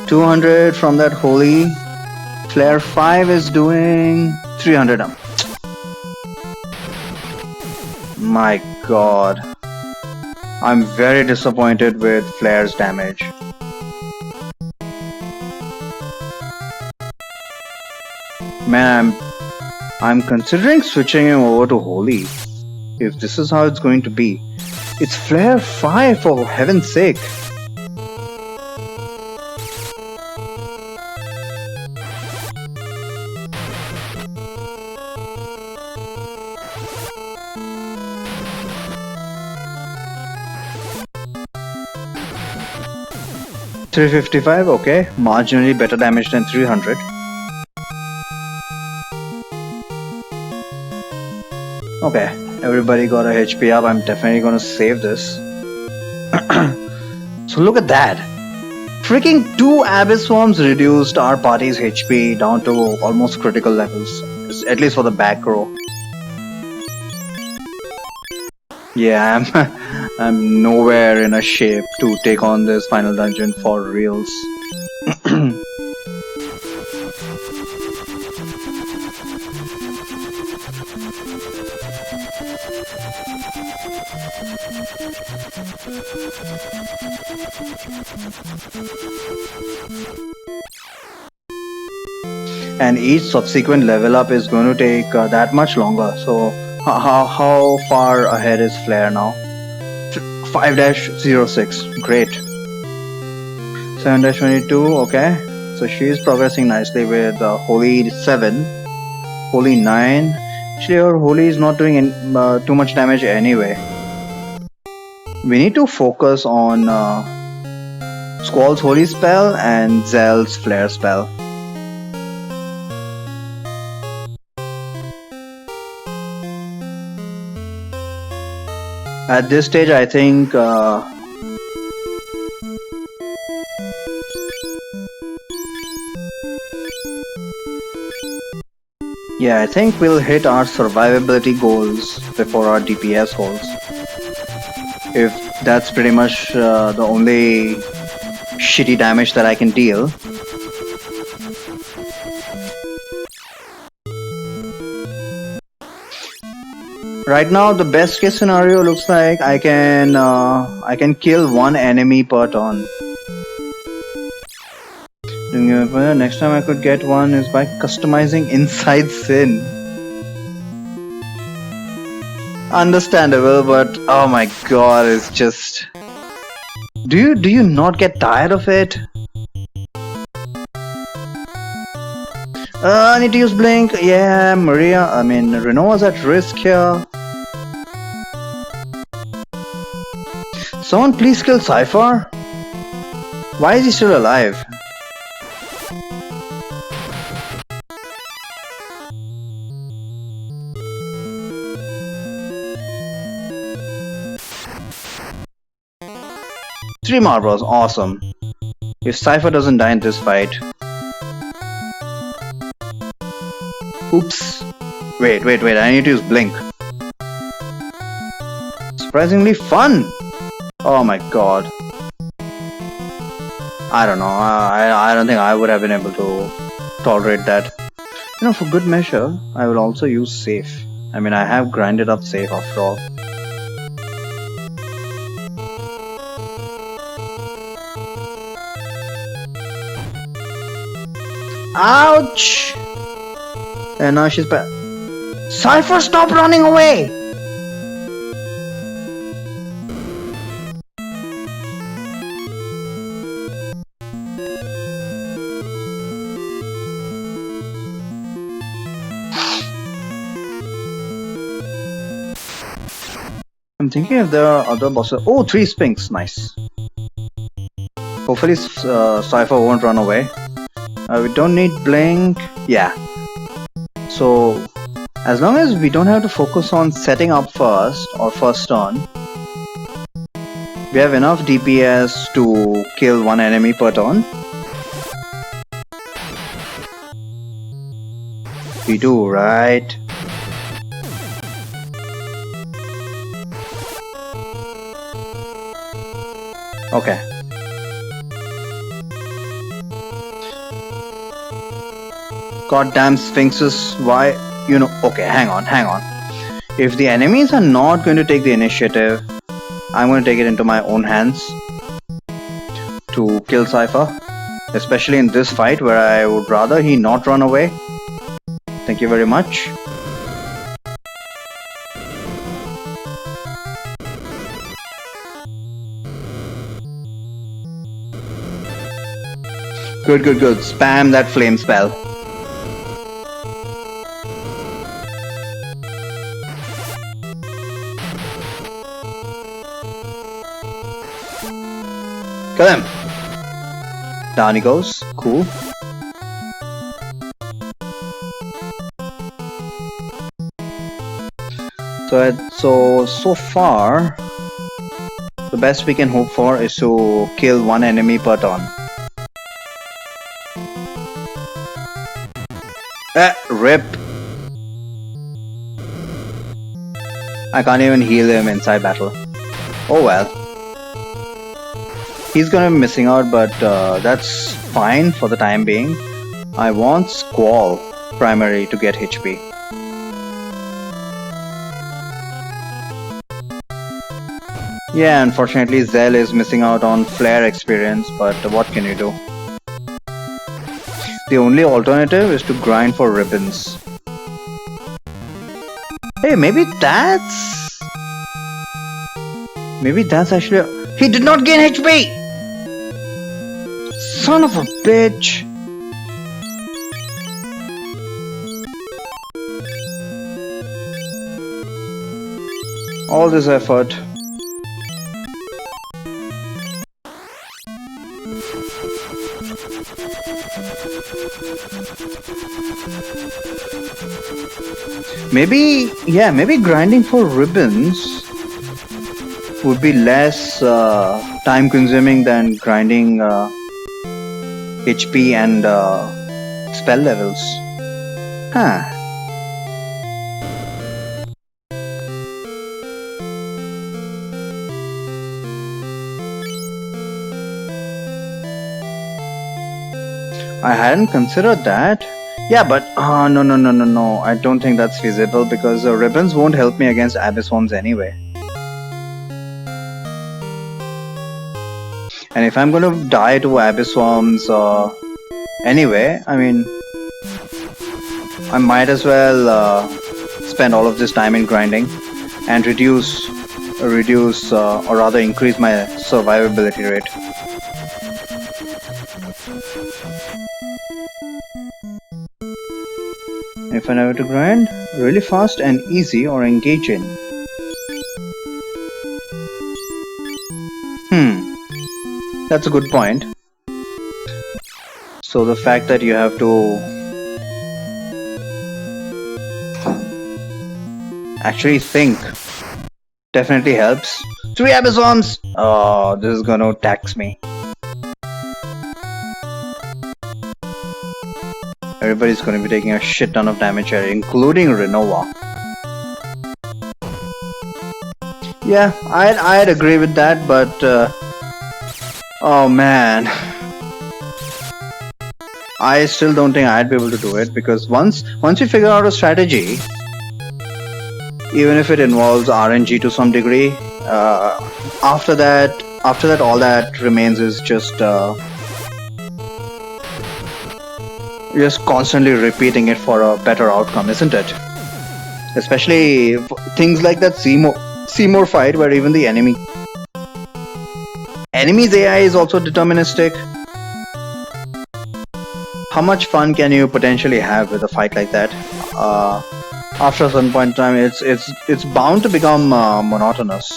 200 from that holy. Flare 5 is doing 300. My god. I'm very disappointed with Flare's damage. Man, I'm considering switching him over to holy. If this is how it's going to be. It's Flare 5 for heaven's sake. $355, okay. Marginally better damage than 300. Okay, everybody got a HP up. I'm definitely gonna save this. So look at that. Freaking 2 Abyss Worms reduced our party's HP down to almost critical levels. At least for the back row. Yeah, I'm nowhere in a shape to take on this final dungeon for reals. And each subsequent level up is going to take that much longer. So how far ahead is Flare now? 5-06, great. 7-22, okay. So she's progressing nicely with Holy 7, Holy 9. Actually, her Holy is not doing too much damage anyway. We need to focus on Squall's Holy spell and Zell's Flare spell. At this stage, I think yeah, I think we'll hit our survivability goals before our DPS goals. If that's pretty much the only shitty damage that I can deal. Right now, the best case scenario looks like I can kill one enemy per turn. Next time I could get one is by customizing Inside Sin. Understandable, but oh my god, it's just. Do you not get tired of it? I need to use Blink. Yeah, Renoa's at risk here. Someone please kill Cypher? Why is he still alive? Three marbles, awesome. If Cypher doesn't die in this fight. Oops. Wait, I need to use Blink. Surprisingly fun! Oh my god. I don't know, I don't think I would have been able to tolerate that. For good measure, I will also use safe. I have grinded up safe after all. Ouch! And now she's back. Cypher, stop running away! I'm thinking if there are other bosses. Oh, 3 Spinks, nice. Hopefully Cypher won't run away. We don't need Blink. Yeah. So, as long as we don't have to focus on setting up first or first turn, we have enough DPS to kill one enemy per turn. We do, right? Okay. Goddamn Sphinxes, why? Okay, hang on. If the enemies are not going to take the initiative, I'm going to take it into my own hands to kill Cypher. Especially in this fight where I would rather he not run away. Thank you very much. Good. Spam that flame spell. Kill him. Down he goes. Cool. So far, the best we can hope for is to kill one enemy per turn. Rip. I can't even heal him inside battle. Oh well. He's gonna be missing out, but that's fine for the time being. I want Squall primary to get HP. Yeah, unfortunately Zell is missing out on flare experience, but what can you do? The only alternative is to grind for ribbons. Hey, maybe that's actually he did not gain HP! Son of a bitch! All this effort. Maybe grinding for ribbons would be less time consuming than grinding HP and spell levels. Huh. I hadn't considered that. Yeah, but no. I don't think that's feasible because ribbons won't help me against abyss worms anyway. And if I'm gonna die to abyss worms anyway, I mean, I might as well spend all of this time in grinding and reduce or rather increase my survivability rate. If I were to grind really fast and easy or engaging. That's a good point. So the fact that you have to actually think definitely helps. 3 abyss worms! Oh, this is gonna tax me. Everybody's gonna be taking a shit ton of damage here, including Renova. Yeah, I'd agree with that, but oh man, I still don't think I'd be able to do it because once you figure out a strategy, even if it involves RNG to some degree, after that all that remains is just constantly repeating it for a better outcome, isn't it? Especially things like that Seymour fight where even the enemy's AI is also deterministic. How much fun can you potentially have with a fight like that? After a certain point in time, it's bound to become monotonous.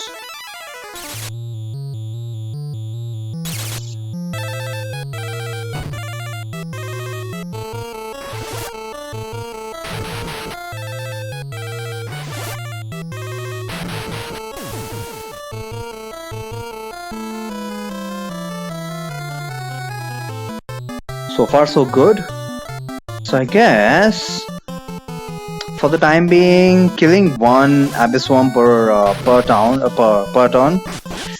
So far, so good. So I guess for the time being, killing one abyss worm per turn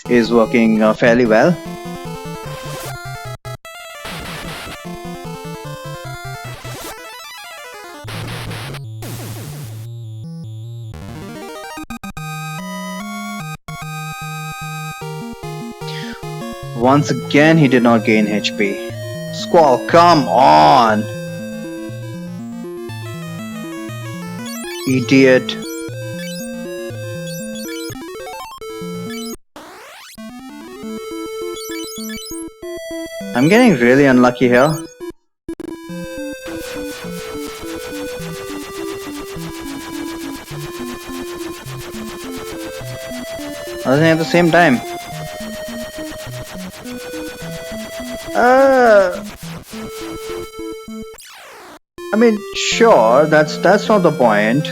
is working fairly well. Once again, he did not gain HP. Squall, come on! Idiot. I'm getting really unlucky here. I think at the same time. I mean, sure, that's not the point.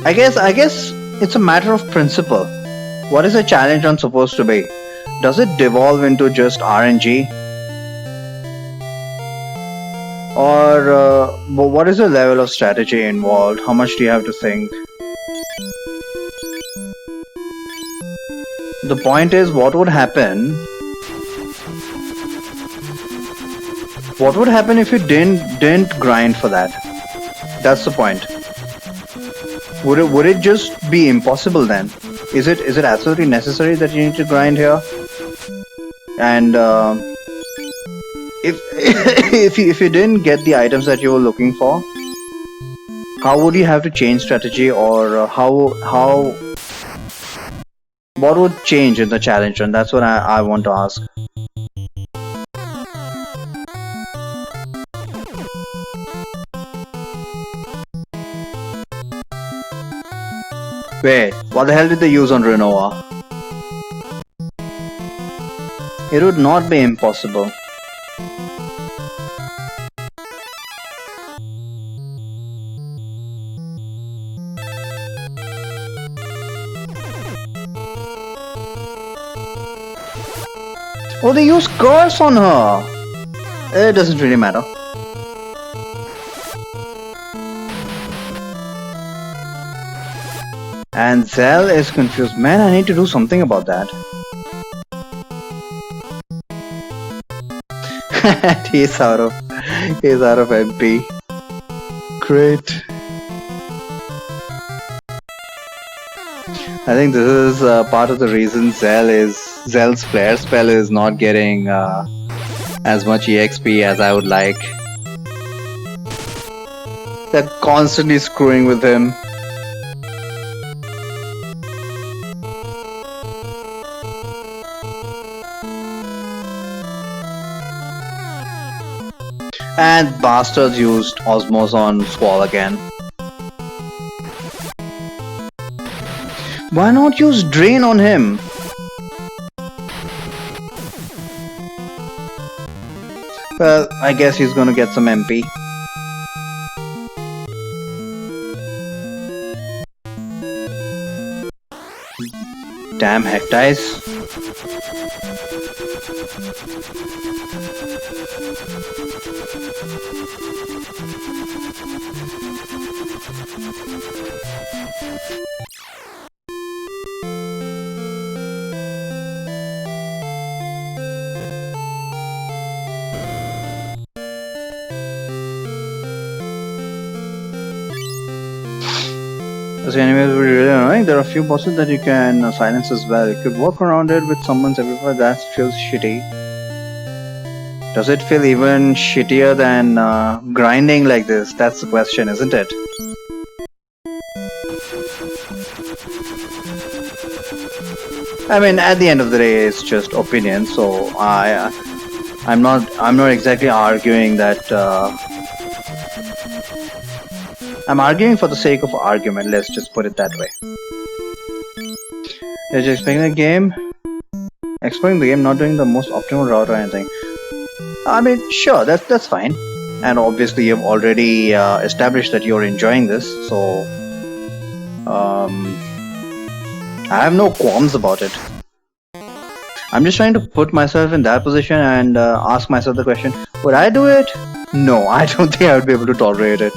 I guess it's a matter of principle. What is a challenge run supposed to be? Does it devolve into just RNG? Or what is the level of strategy involved? How much do you have to think? The point is, what would happen? What would happen if you didn't grind for that? That's the point. Would it just be impossible then? Is it absolutely necessary that you need to grind here? And if you didn't get the items that you were looking for, how would you have to change strategy, or what would change in the challenge run? That's what I want to ask. Wait, what the hell did they use on Renova? It would not be impossible. Oh, they use curse on her! It doesn't really matter. And Zell is confused. Man, I need to do something about that. he's out of MP. Great. I think this is part of the reason Zell's flare spell is not getting as much EXP as I would like. They're constantly screwing with him. And bastards used Osmos on Squall again. Why not use Drain on him? Well, I guess he's gonna get some MP. Damn Hectize. The enemies would be really annoying. There are a few bosses that you can silence as well. You could work around it with summons everywhere. That feels shitty. Does it feel even shittier than grinding like this? That's the question, isn't it? I mean, at the end of the day, it's just opinion. So I'm not exactly arguing that. I'm arguing for the sake of argument. Let's just put it that way. You're just explaining the game. Exploring the game, not doing the most optimal route or anything. I mean, sure, that's fine. And obviously, you've already established that you're enjoying this, so I have no qualms about it. I'm just trying to put myself in that position and ask myself the question: would I do it? No, I don't think I would be able to tolerate it.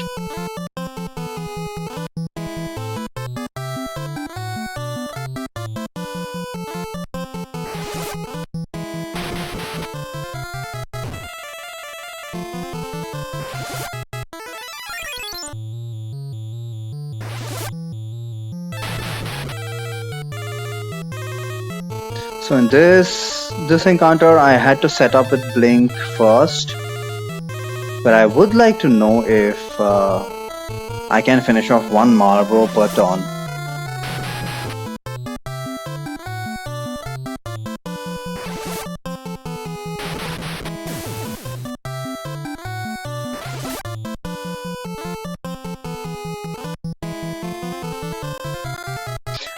So in this encounter, I had to set up with Blink first, but I would like to know if I can finish off one Marlboro per turn.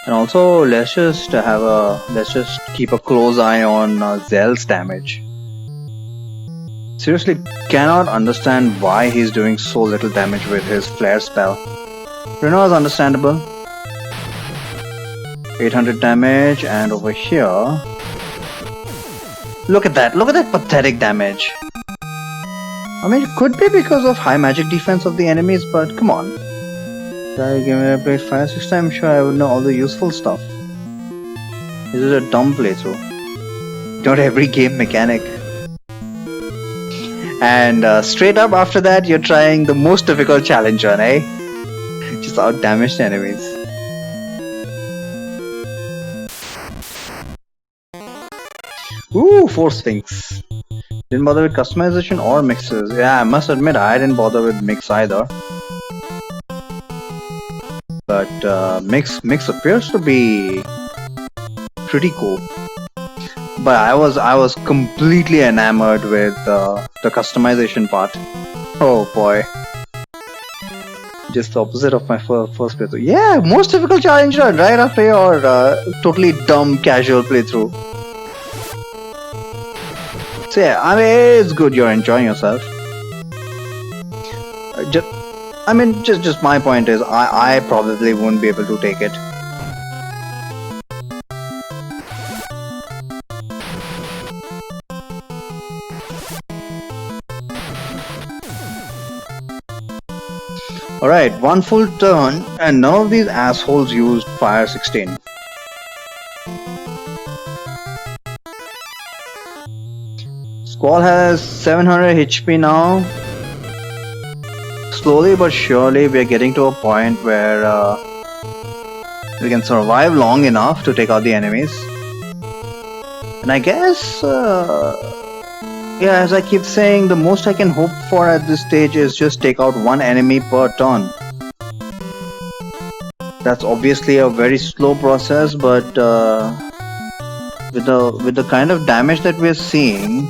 And also, let's just keep a close eye on Zell's damage. Seriously, cannot understand why he's doing so little damage with his flare spell. Reno is understandable. 800 damage, and over here, look at that pathetic damage. I mean, it could be because of high magic defense of the enemies, but come on. That game I played 5-6 times, I'm sure I would know all the useful stuff. This is a dumb playthrough. Not every game mechanic. And straight up after that, you're trying the most difficult challenge on, eh? Just out-damage the enemies. Ooh, 4 Sphinx. Didn't bother with customization or mixes. Yeah, I must admit I didn't bother with mix either. But mix appears to be pretty cool. But I was completely enamored with the customization part. Oh boy, just the opposite of my first playthrough. Yeah, most difficult challenge run right after your totally dumb casual playthrough. So yeah, I mean, it's good you're enjoying yourself. Just my point is, I probably won't be able to take it. Alright, one full turn, and none of these assholes used Fire 16. Squall has 700 HP now. Slowly but surely, we are getting to a point where we can survive long enough to take out the enemies. And I guess, yeah, as I keep saying, the most I can hope for at this stage is just take out one enemy per turn. That's obviously a very slow process, but with the kind of damage that we're seeing,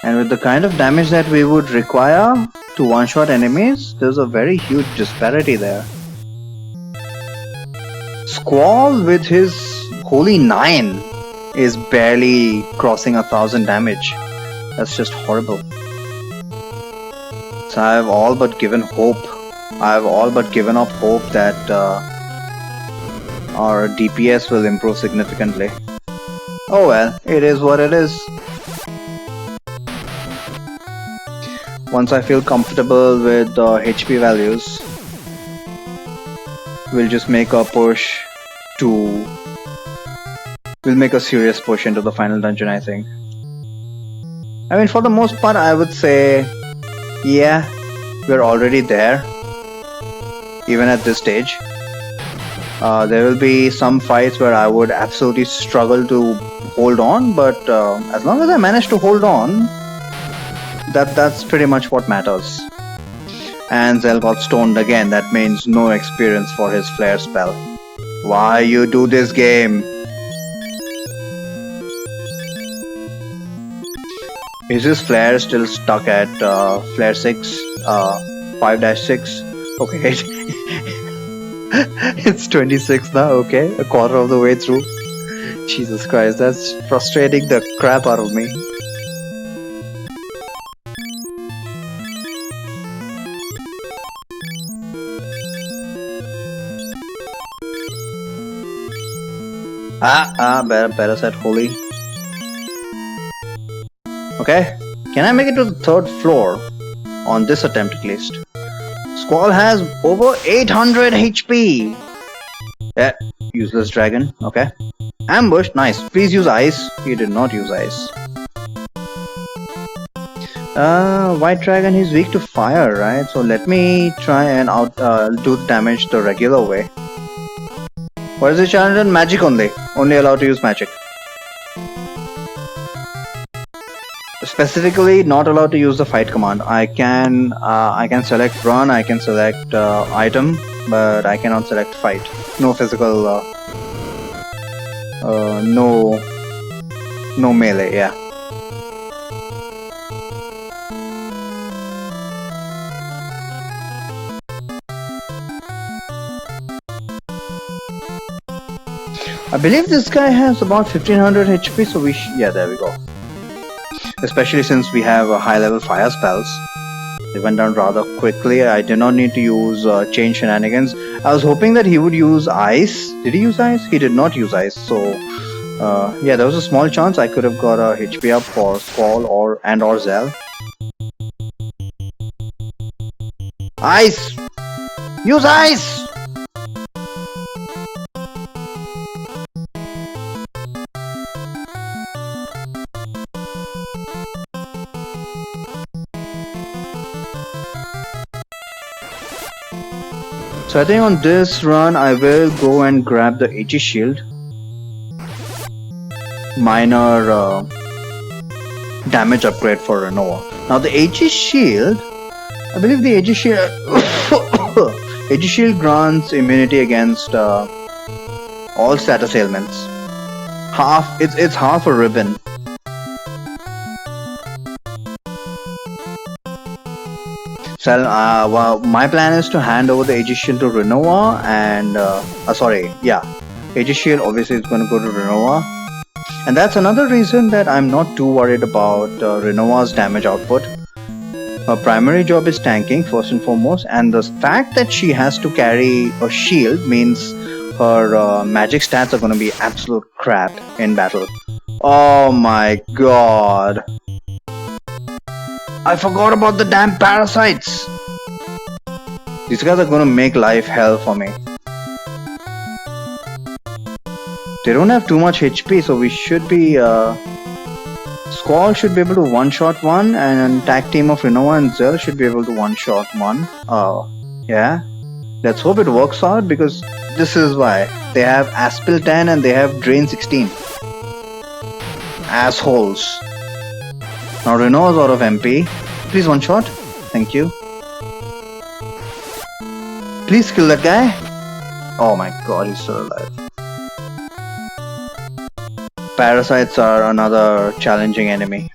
and with the kind of damage that we would require to one-shot enemies, there's a very huge disparity there. Squall with his holy 9 is barely crossing 1000 damage. That's just horrible. So I've all but given hope. I've all but given up hope that our DPS will improve significantly. Oh well, it is what it is. Once I feel comfortable with the HP values, we'll just make a push to... We'll make a serious push into the final dungeon, I think. I mean, for the most part, I would say, yeah, we're already there, even at this stage. There will be some fights where I would absolutely struggle to hold on, but as long as I manage to hold on, that's pretty much what matters. And Zell got stoned again. That means no experience for his flare spell. Why you do this game? Is his flare still stuck at flare 6? 5-6? Okay. It's 26 now, okay. A quarter of the way through. Jesus Christ, that's frustrating the crap out of me. Better set holy. Okay, can I make it to the third floor? On this attempt at least. Squall has over 800 HP. Yeah, useless dragon, okay. Ambush, nice. Please use ice. He did not use ice. White dragon, he's weak to fire, right? So let me try and do the damage the regular way. What is the challenge? Magic only. Only allowed to use magic. Specifically, not allowed to use the fight command. I can select run. I can select item, but I cannot select fight. No physical. No melee. Yeah. I believe this guy has about 1500 HP, so yeah, there we go. Especially since we have high level fire spells. They went down rather quickly. I did not need to use chain shenanigans. I was hoping that he would use ice. Did he use ice? He did not use ice, so yeah, there was a small chance I could have got a HP up for Squall or Zell. Ice! Use ice! So I think on this run I will go and grab the Aegis Shield. Minor damage upgrade for Renoa. Now the Aegis Shield, I believe the Aegis Shield Aegis Shield grants immunity against all status ailments. It's half a ribbon. So well, my plan is to hand over the Aegis Shield to Renoa and Aegis Shield obviously is going to go to Renoa. And that's another reason that I'm not too worried about Renoa's damage output. Her primary job is tanking first and foremost, and the fact that she has to carry a shield means her magic stats are going to be absolute crap in battle. Oh my god. I forgot about the damn parasites. These guys are going to make life hell for me. They don't have too much HP, so we should be... Squall should be able to one-shot one, and tag team of Renoa and Zell should be able to one-shot one. Oh, yeah. Let's hope it works out, because this is why. They have Aspil 10 and they have Drain 16. Assholes. Now Renoa is out of MP. Please one-shot. Thank you. Please kill that guy. Oh my god, he's still alive. Parasites are another challenging enemy.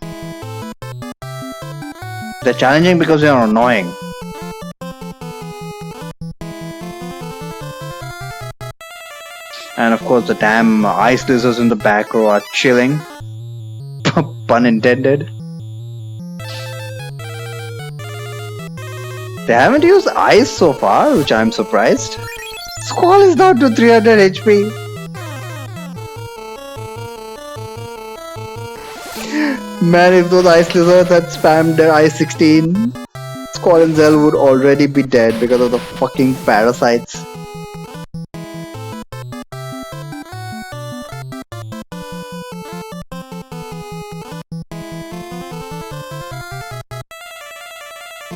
They're challenging because they are annoying. And of course the damn ice lizards in the back row are chilling. Pun intended. They haven't used ice so far, which I'm surprised. Squall is down to 300 HP. Man, if those ice lizards had spammed their ice 16, Squall and Zell would already be dead because of the fucking parasites.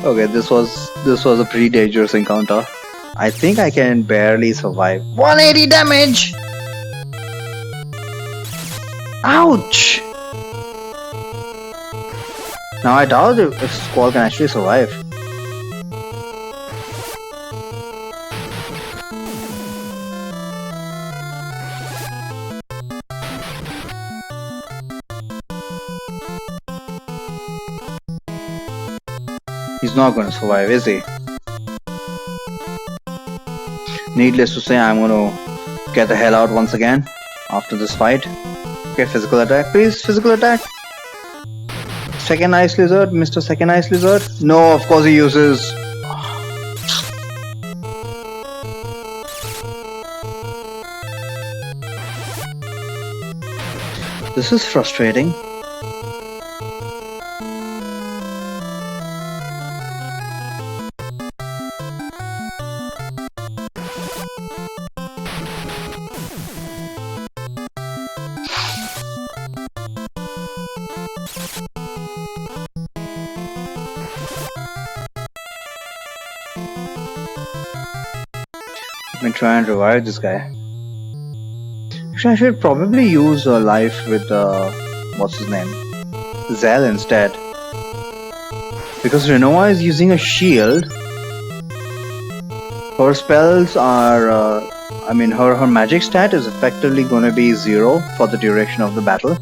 Okay, this was a pretty dangerous encounter. I think I can barely survive. 180 damage! Ouch! Now I doubt if Squall can actually survive. He's not gonna survive, is he? Needless to say, I'm gonna get the hell out once again after this fight. Okay, physical attack, please. Physical attack. Second Ice Lizard, Mr. Second Ice Lizard. No, of course he uses. This is frustrating. Let me try and revive this guy. Actually, I should probably use a life with what's his name? Zell instead. Because Renoa is using a shield. Her spells are her magic stat is effectively gonna be 0 for the duration of the battle.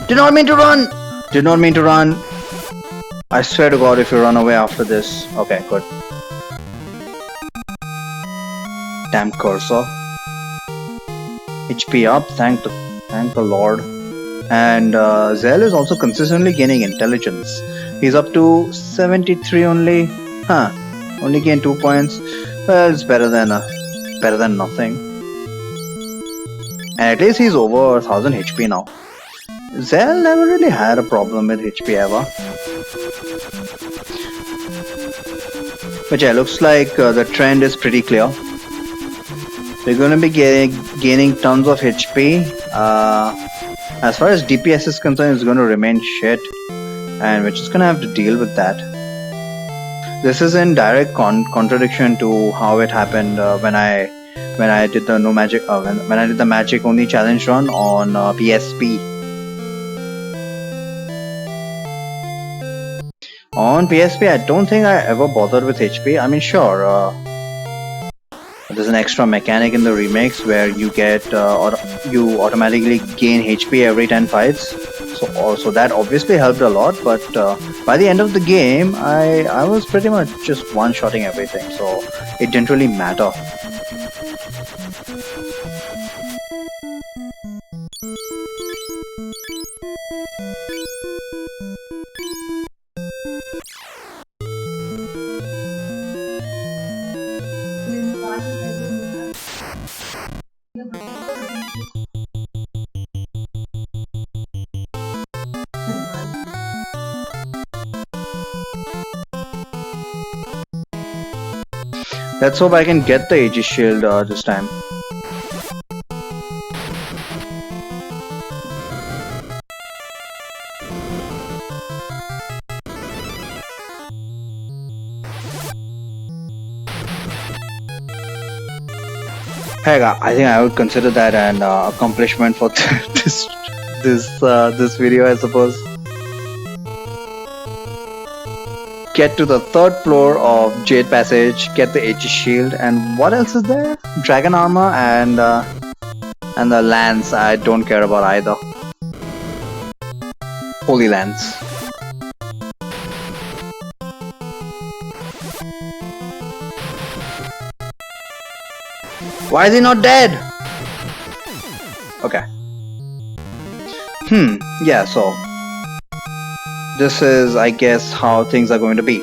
Did not mean to run! Did not mean to run! I swear to God if you run away after this. Okay, good. Damn cursor. HP up, thank the Lord. And Zell is also consistently gaining intelligence. He's up to 73 only. Huh. Only gained 2 points. Well, it's better than nothing. And at least he's over 1000 HP now. Zell never really had a problem with HP ever. But yeah, looks like the trend is pretty clear. We're going to be gaining tons of HP. As far as DPS is concerned, it's going to remain shit. And we're just going to have to deal with that. This is in direct contradiction to how it happened when I did the no magic when I did the magic only challenge run on PSP. On PSP, I don't think I ever bothered with HP. I mean, sure, there's an extra mechanic in the remakes where you get you automatically gain HP every 10 fights. So that obviously helped a lot. But by the end of the game, I was pretty much just one-shotting everything. So it didn't really matter. Let's hope I can get the Aegis Shield this time. Heck, I think I would consider that an accomplishment for this video, I suppose. Get to the 3rd floor of Jade Passage, get the Aegis Shield, and what else is there? Dragon Armor and the Lance. I don't care about either. Holy Lance. Why is he not dead? Okay. Yeah, so this is, I guess, how things are going to be.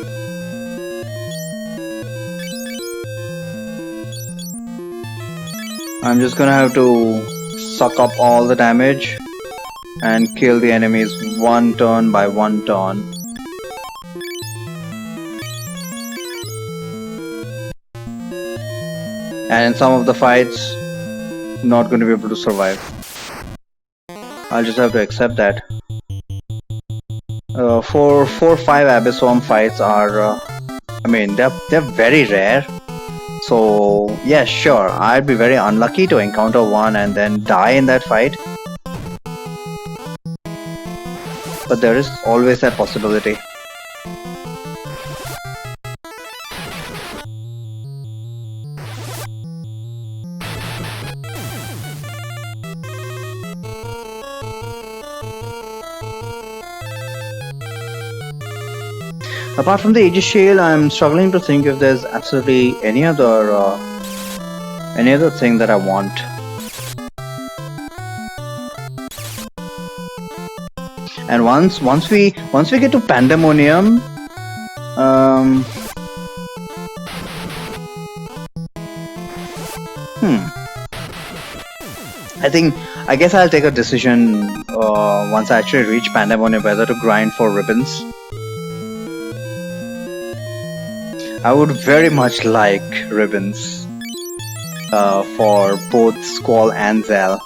I'm just gonna have to suck up all the damage and kill the enemies one turn by one turn. And in some of the fights, not going to be able to survive. I'll just have to accept that. 4 or 5 Abyssworm fights are, they're very rare. So yeah, sure, I'd be very unlucky to encounter one and then die in that fight. But there is always that possibility. Apart from the Aegis Shield, I'm struggling to think if there's absolutely any other thing that I want. And once we get to Pandemonium, I guess I'll take a decision once I actually reach Pandemonium whether to grind for ribbons. I would very much like ribbons for both Squall and Zell.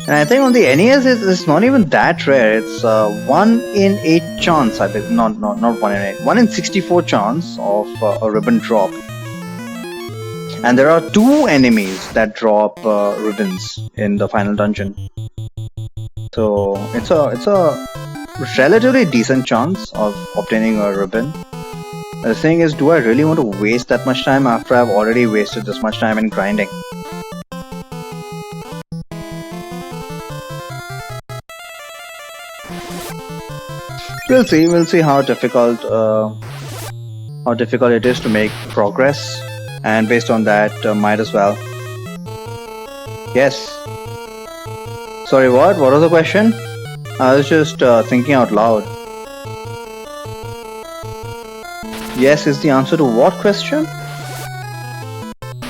And I think on the NES it's not even that rare. It's 1 in 8 chance, I believe. Not 1 in 8. 1 in 64 chance of a ribbon drop. And there are 2 enemies that drop ribbons in the final dungeon. So it's a relatively decent chance of obtaining a ribbon. The thing is, do I really want to waste that much time after I've already wasted this much time in grinding? We'll see how difficult it is to make progress, and based on that, might as well. Yes. Sorry, what? What was the question? I was just thinking out loud. Yes is the answer to what question?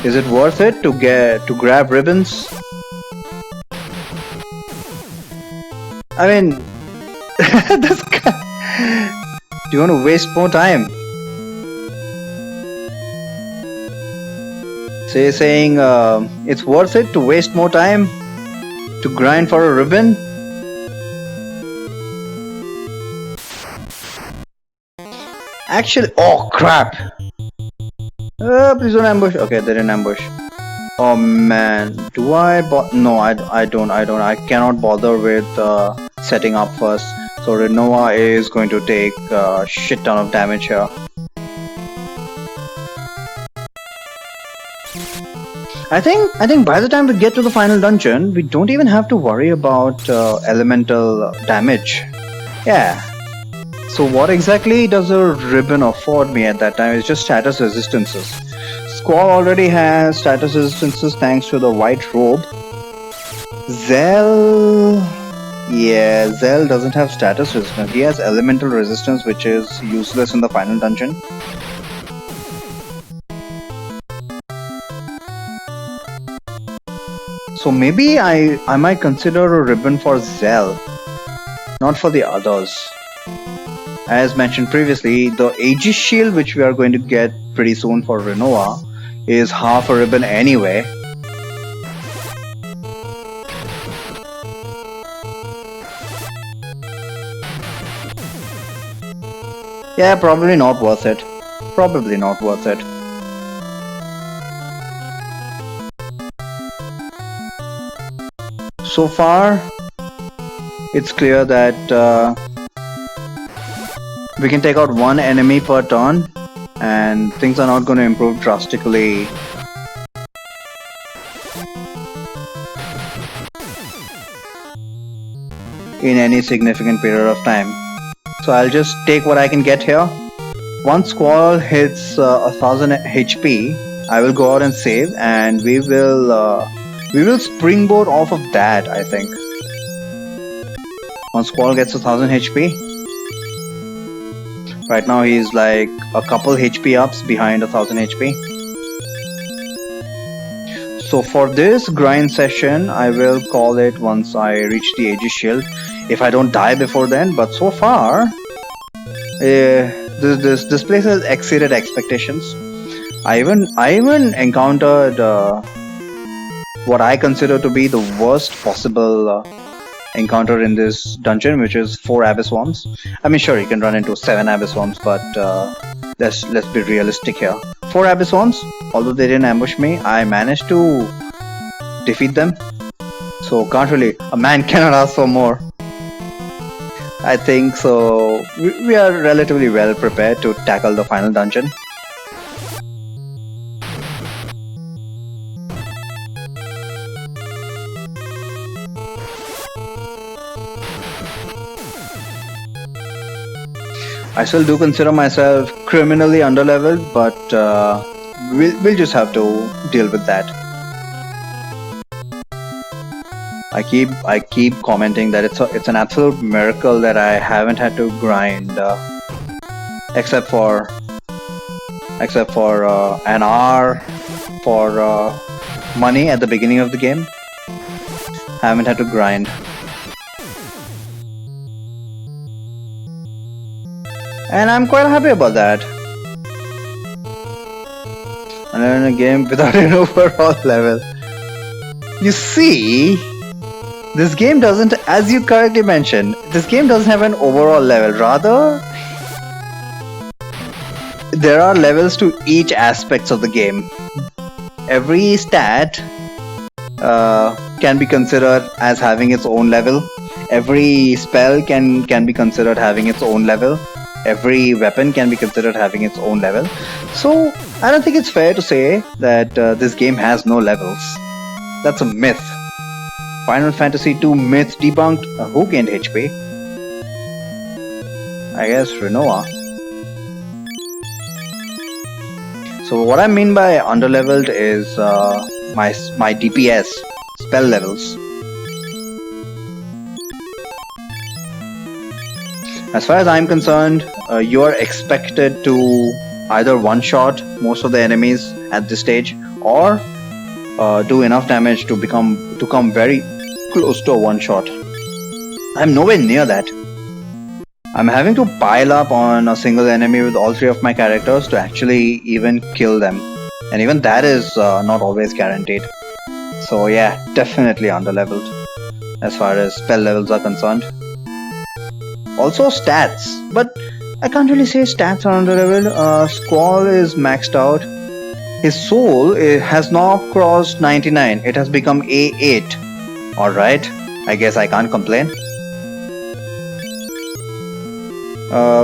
Is it worth it to grab ribbons? I mean, this guy. Do you want to waste more time? So you're saying it's worth it to waste more time to grind for a ribbon? Actually, oh crap! Please don't ambush. Okay, they didn't ambush. Oh man, do I? No, I don't. I cannot bother with setting up first. So Renoa is going to take a shit ton of damage here. I think by the time we get to the final dungeon, we don't even have to worry about elemental damage. Yeah. So what exactly does a ribbon afford me at that time? It's just status resistances. Squall already has status resistances thanks to the white robe. Zell... Yeah, Zell doesn't have status resistance. He has elemental resistance, which is useless in the final dungeon. So maybe I might consider a ribbon for Zell, not for the others. As mentioned previously, the Aegis Shield, which we are going to get pretty soon for Renoa, is half a ribbon anyway. Yeah, probably not worth it. Probably not worth it. So far, it's clear that we can take out 1 enemy per turn, and things are not going to improve drastically. In any significant period of time. So I'll just take what I can get here. Once Squall hits 1000 HP, I will go out and save, and we will springboard off of that, I think. Once Squall gets 1000 HP. Right now he's like a couple HP ups behind 1000 HP. So for this grind session, I will call it once I reach the Aegis Shield. If I don't die before then, but so far, this place has exceeded expectations. I even encountered what I consider to be the worst possible encounter in this dungeon, which is 4 Abyss Worms. I mean, sure, you can run into 7 Abyss Worms, but let's be realistic here. 4 Abyss Worms, although they didn't ambush me, I managed to defeat them. So can't really, a man cannot ask for more. I think so. We are relatively well prepared to tackle the final dungeon. I still do consider myself criminally underleveled, but we'll just have to deal with that. I keep commenting that it's an absolute miracle that I haven't had to grind, except for an hour for money at the beginning of the game. Haven't had to grind. And I'm quite happy about that. And in a game without an overall level. You see, this game doesn't, as you correctly mentioned, this game doesn't have an overall level. Rather, there are levels to each aspects of the game. Every stat can be considered as having its own level. Every spell can be considered having its own level. Every weapon can be considered having its own level. So I don't think it's fair to say that this game has no levels. That's a myth. Final Fantasy II myth debunked. Who gained HP? I guess Renoa. So what I mean by underleveled is my DPS spell levels. As far as I'm concerned, you are expected to either one-shot most of the enemies at this stage, or do enough damage to come very close to a one-shot. I'm nowhere near that. I'm having to pile up on a single enemy with all three of my characters to actually even kill them, and even that is not always guaranteed. So yeah, definitely underleveled as far as spell levels are concerned. Also stats, but I can't really say stats are underleveled. Squall is maxed out. His soul has now crossed 99. It has become A8. Alright, I guess I can't complain.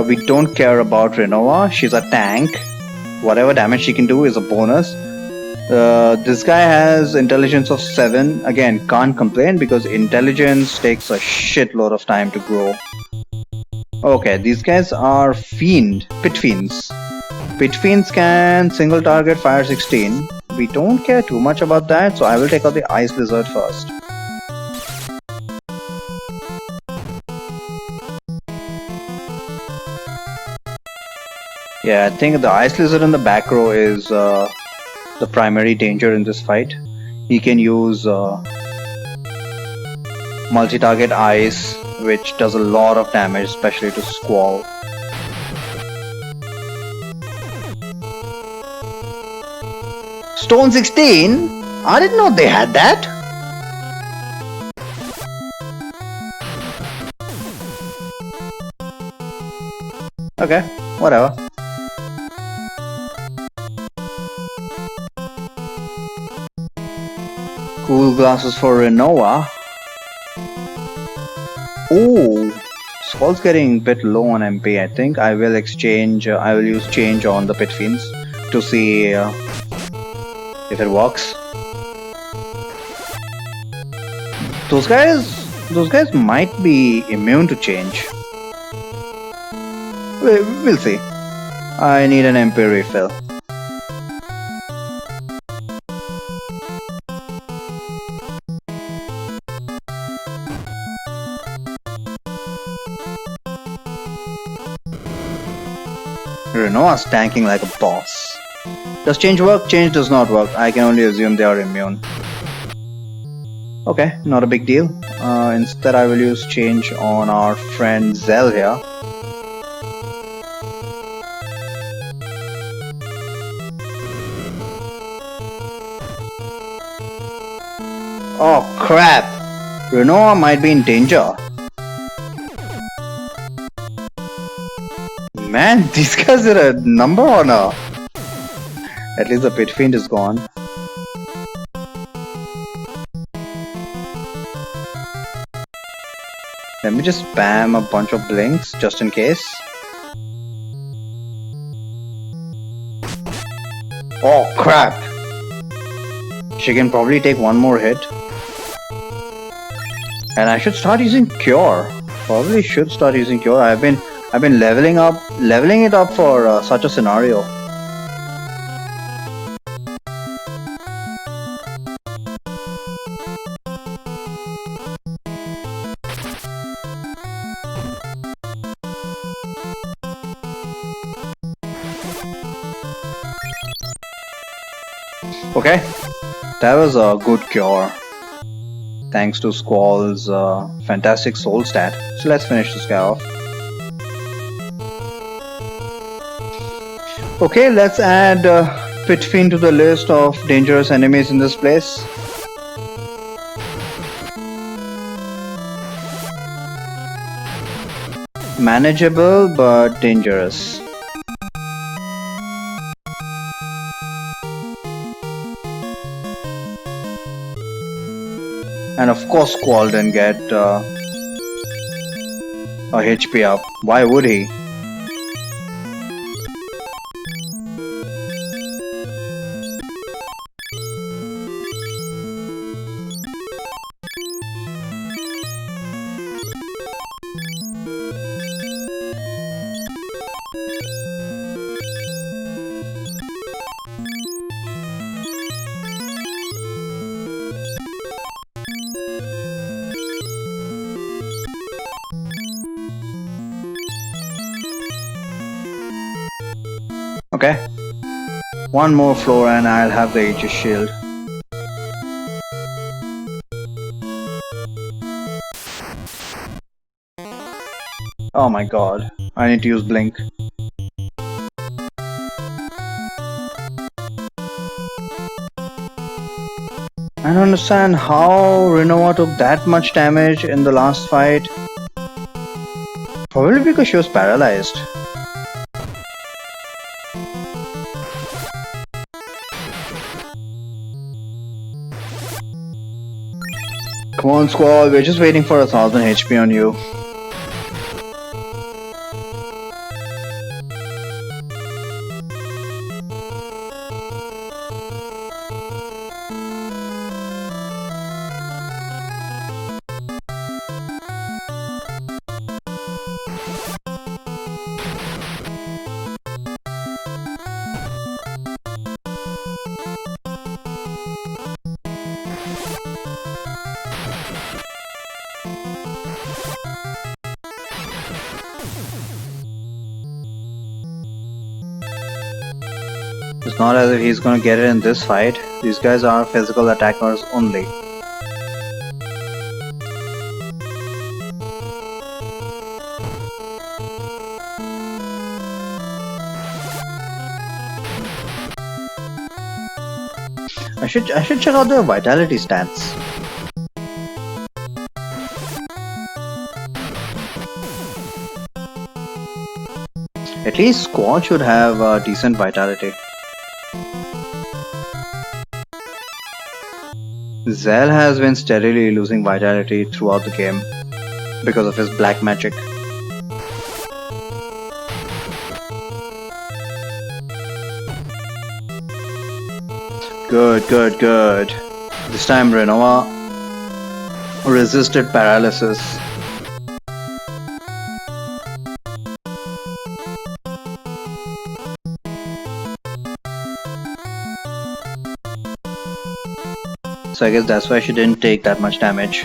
We don't care about Renoa. She's a tank. Whatever damage she can do is a bonus. This guy has intelligence of 7. Again, can't complain because intelligence takes a shitload of time to grow. Okay, these guys are pit fiends. Pit fiends can single target fire 16. We don't care too much about that, so I will take out the ice lizard first. Yeah, I think the ice lizard in the back row is the primary danger in this fight. He can use multi-target ice, which does a lot of damage, especially to Squall. Stone 16? I didn't know they had that. Okay, whatever. Cool glasses for Renoa. Oh, Skull's getting a bit low on MP. I think I will exchange. I will use change on the pit fiends to see if it works. Those guys might be immune to change. We'll see. I need an MP refill. Renoa's tanking like a boss. Does change work? Change does not work. I can only assume they are immune. Okay, not a big deal. Instead I will use change on our friend Zell here. Oh crap! Renoa might be in danger. Man, these guys are a number on her. At least the pit fiend is gone. Let me just spam a bunch of blinks just in case. Oh crap! She can probably take one more hit. And I should start using Cure. Probably should start using Cure. I've been I've been leveling it up for such a scenario. Okay, that was a good cure. Thanks to Squall's fantastic soul stat. So let's finish this guy off. Okay, let's add Pitfiend to the list of dangerous enemies in this place. Manageable but dangerous. And of course Squall didn't get a HP up. Why would he? Okay. One more floor and I'll have the Aegis shield. Oh my god. I need to use blink. I don't understand how Rinoa took that much damage in the last fight. Probably because she was paralyzed. Come on, Squall, we're just waiting for 1000 HP on you. It's not as if he's gonna get it in this fight. These guys are physical attackers only. I should check out their vitality stats. At least Squall should have decent vitality. Zell has been steadily losing vitality throughout the game because of his black magic. Good, good, good. This time Rinoa resisted paralysis. So I guess that's why she didn't take that much damage.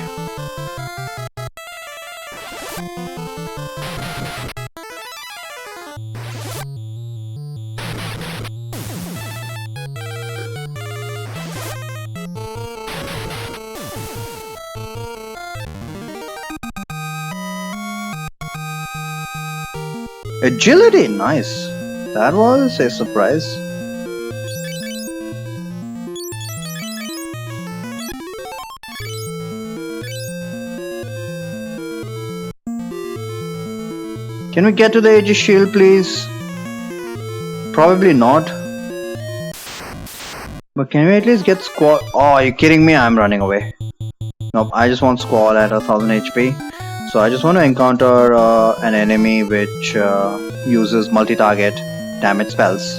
Agility, nice. That was a surprise. Can we get to the Aegis shield, please? Probably not. But can we at least get Squall? Oh, are you kidding me? I'm running away. Nope, I just want Squall at 1000 HP. So I just want to encounter an enemy which uses multi-target damage spells.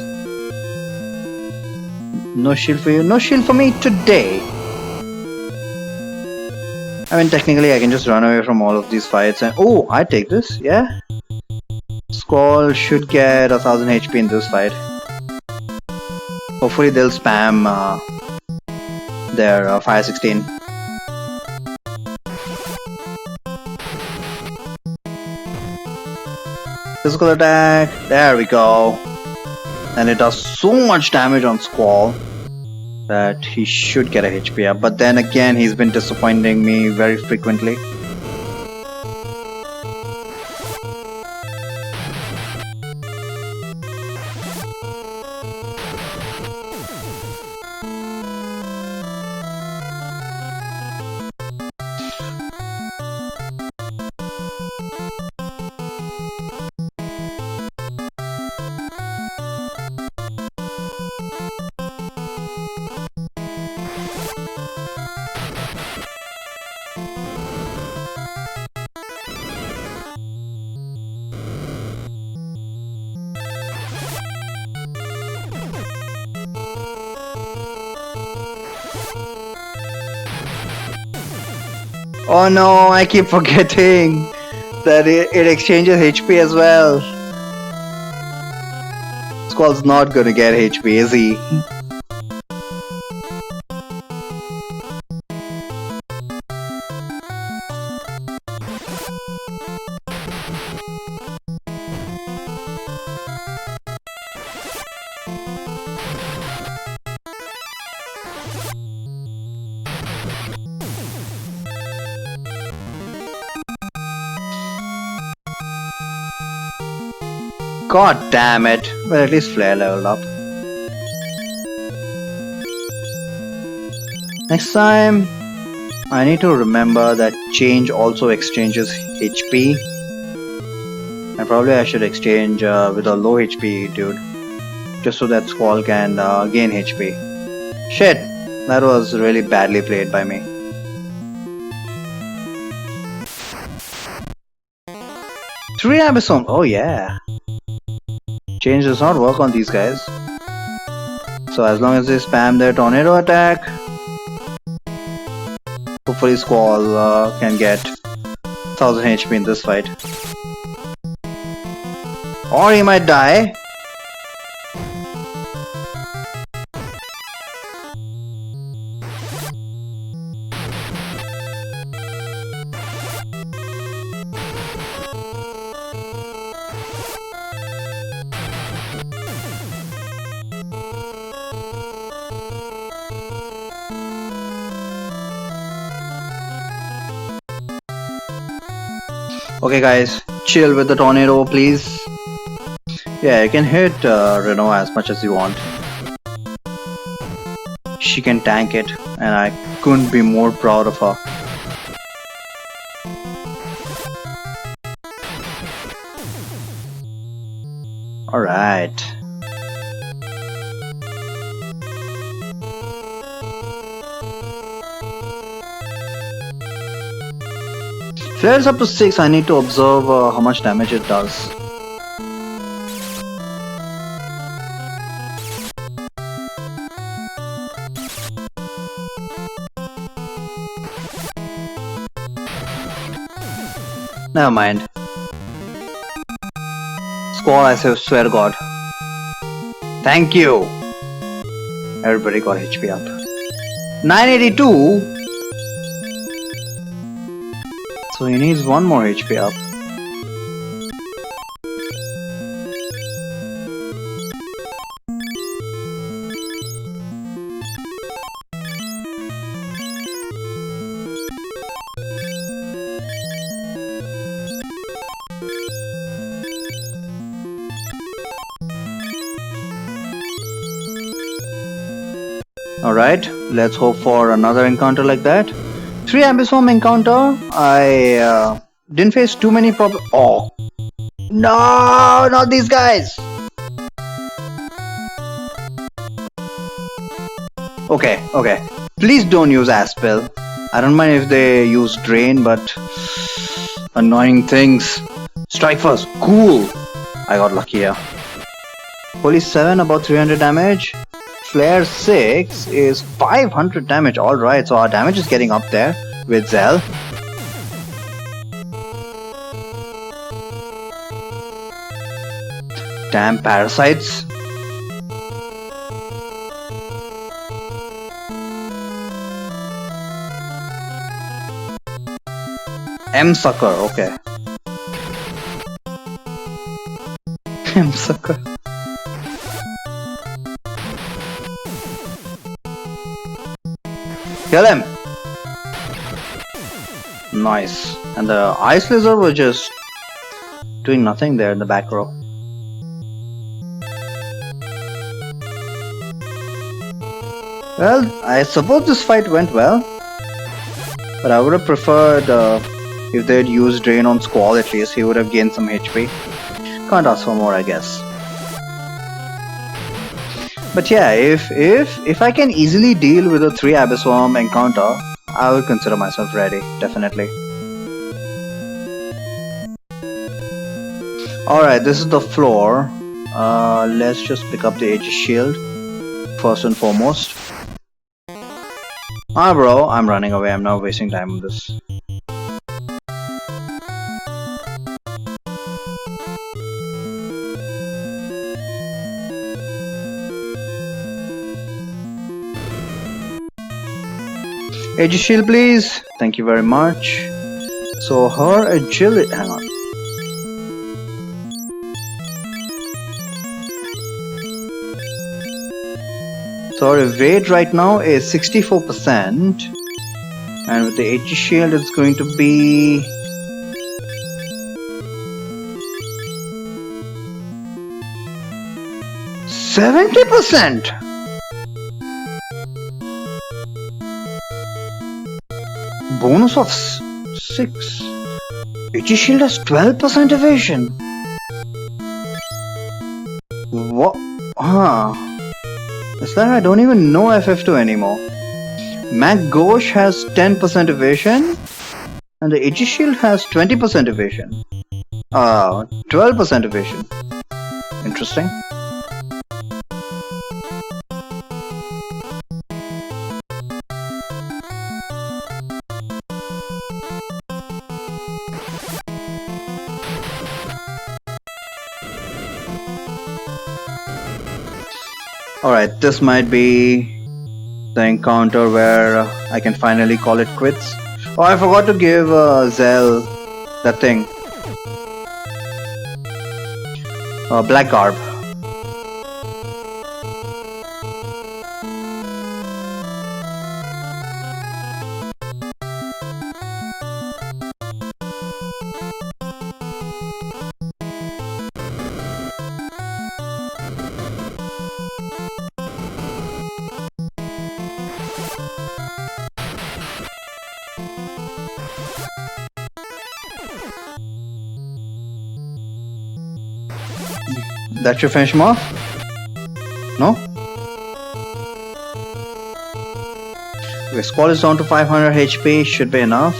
No shield for you, no shield for me today. I mean, technically I can just run away from all of these fights and... Oh, I take this, yeah? Squall should get 1000 HP in this fight. Hopefully they'll spam their Fire 16. Physical attack, there we go. And it does so much damage on Squall that he should get a HP up. But then again, he's been disappointing me very frequently. Oh no, I keep forgetting that it exchanges HP as well. Squall's not gonna get HP, is he? God damn it. Well, at least Flare leveled up. Next time, I need to remember that change also exchanges HP. And probably I should exchange with a low HP dude. Just so that Squall can gain HP. Shit, that was really badly played by me. Three Abyssum, oh yeah. Change does not work on these guys. So as long as they spam their tornado attack, hopefully Squall can get 1000 HP in this fight. Or he might die. Okay guys, chill with the tornado please. Yeah, you can hit Renault as much as you want. She can tank it and I couldn't be more proud of her. Alright. Flares up to 6, I need to observe how much damage it does. Never mind. Squall, I swear to God. Thank you! Everybody got HP up. 982? So he needs one more HP up. Alright, let's hope for another encounter like that. 3 Abyssum encounter. I didn't face too many problems. Oh no, not these guys. Okay. Please don't use Aspel. I don't mind if they use Drain, but annoying things. Strike first. Cool. I got lucky here. Holy 7, about 300 damage. Flare 6 is 500 damage. Alright, so our damage is getting up there with Zell. Damn parasites. M sucker, okay. M sucker. Kill him! Nice. And the ice lizard was just doing nothing there in the back row. Well, I suppose this fight went well. But I would have preferred if they'd used Drain on Squall at least. He would have gained some HP. Can't ask for more, I guess. But yeah, if I can easily deal with a 3 Abyss Worm encounter, I would consider myself ready, definitely. Alright, this is the floor. Let's just pick up the Aegis Shield first and foremost. Ah bro, I'm running away, I'm not wasting time on this. Aegis Shield please, thank you very much. So her agility, hang on. So our evade right now is 64%, and with the Aegis Shield it's going to be 70%. Bonus of 6. Aegis Shield has 12% evasion. What? It's like I don't even know FF2 anymore. Mac Ghosh has 10% evasion, and the Aegis Shield has 20% evasion. 12% evasion. Interesting. Alright, this might be the encounter where I can finally call it quits. Oh, I forgot to give Zell that thing. Black Garb. That should finish him off? No? Okay, Squall is down to 500 HP, should be enough.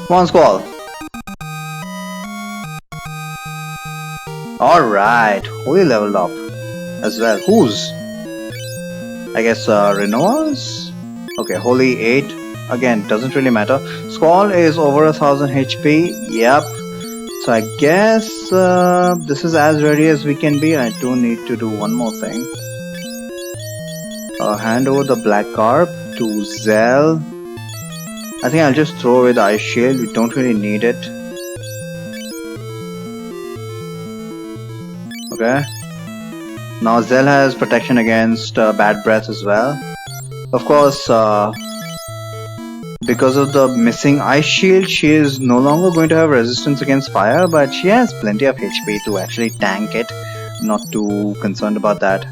Come on, Squall. Alright, Holy leveled up as well. Whose? I guess Renoa's? Okay, Holy 8. Again, doesn't really matter. Squall is over 1000 HP. Yep. So I guess this is as ready as we can be. I do need to do one more thing. Hand over the Black Garb to Zell. I think I'll just throw away the Ice Shield. We don't really need it. Okay. Now Zell has protection against bad breath as well. Of course, because of the missing Ice Shield, she is no longer going to have resistance against fire, but she has plenty of HP to actually tank it. Not too concerned about that.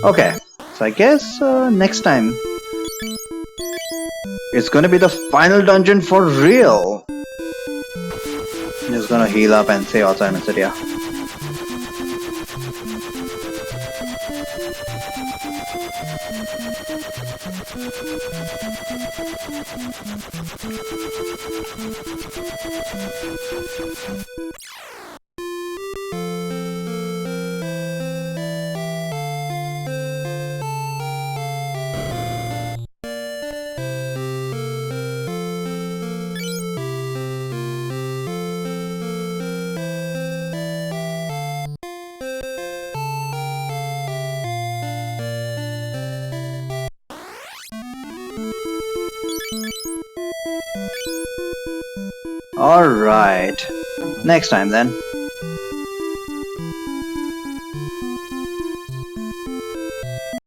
Okay, so I guess next time it's gonna be the final dungeon for real. I'm just gonna heal up and say outside and sit here. Alright. Next time then.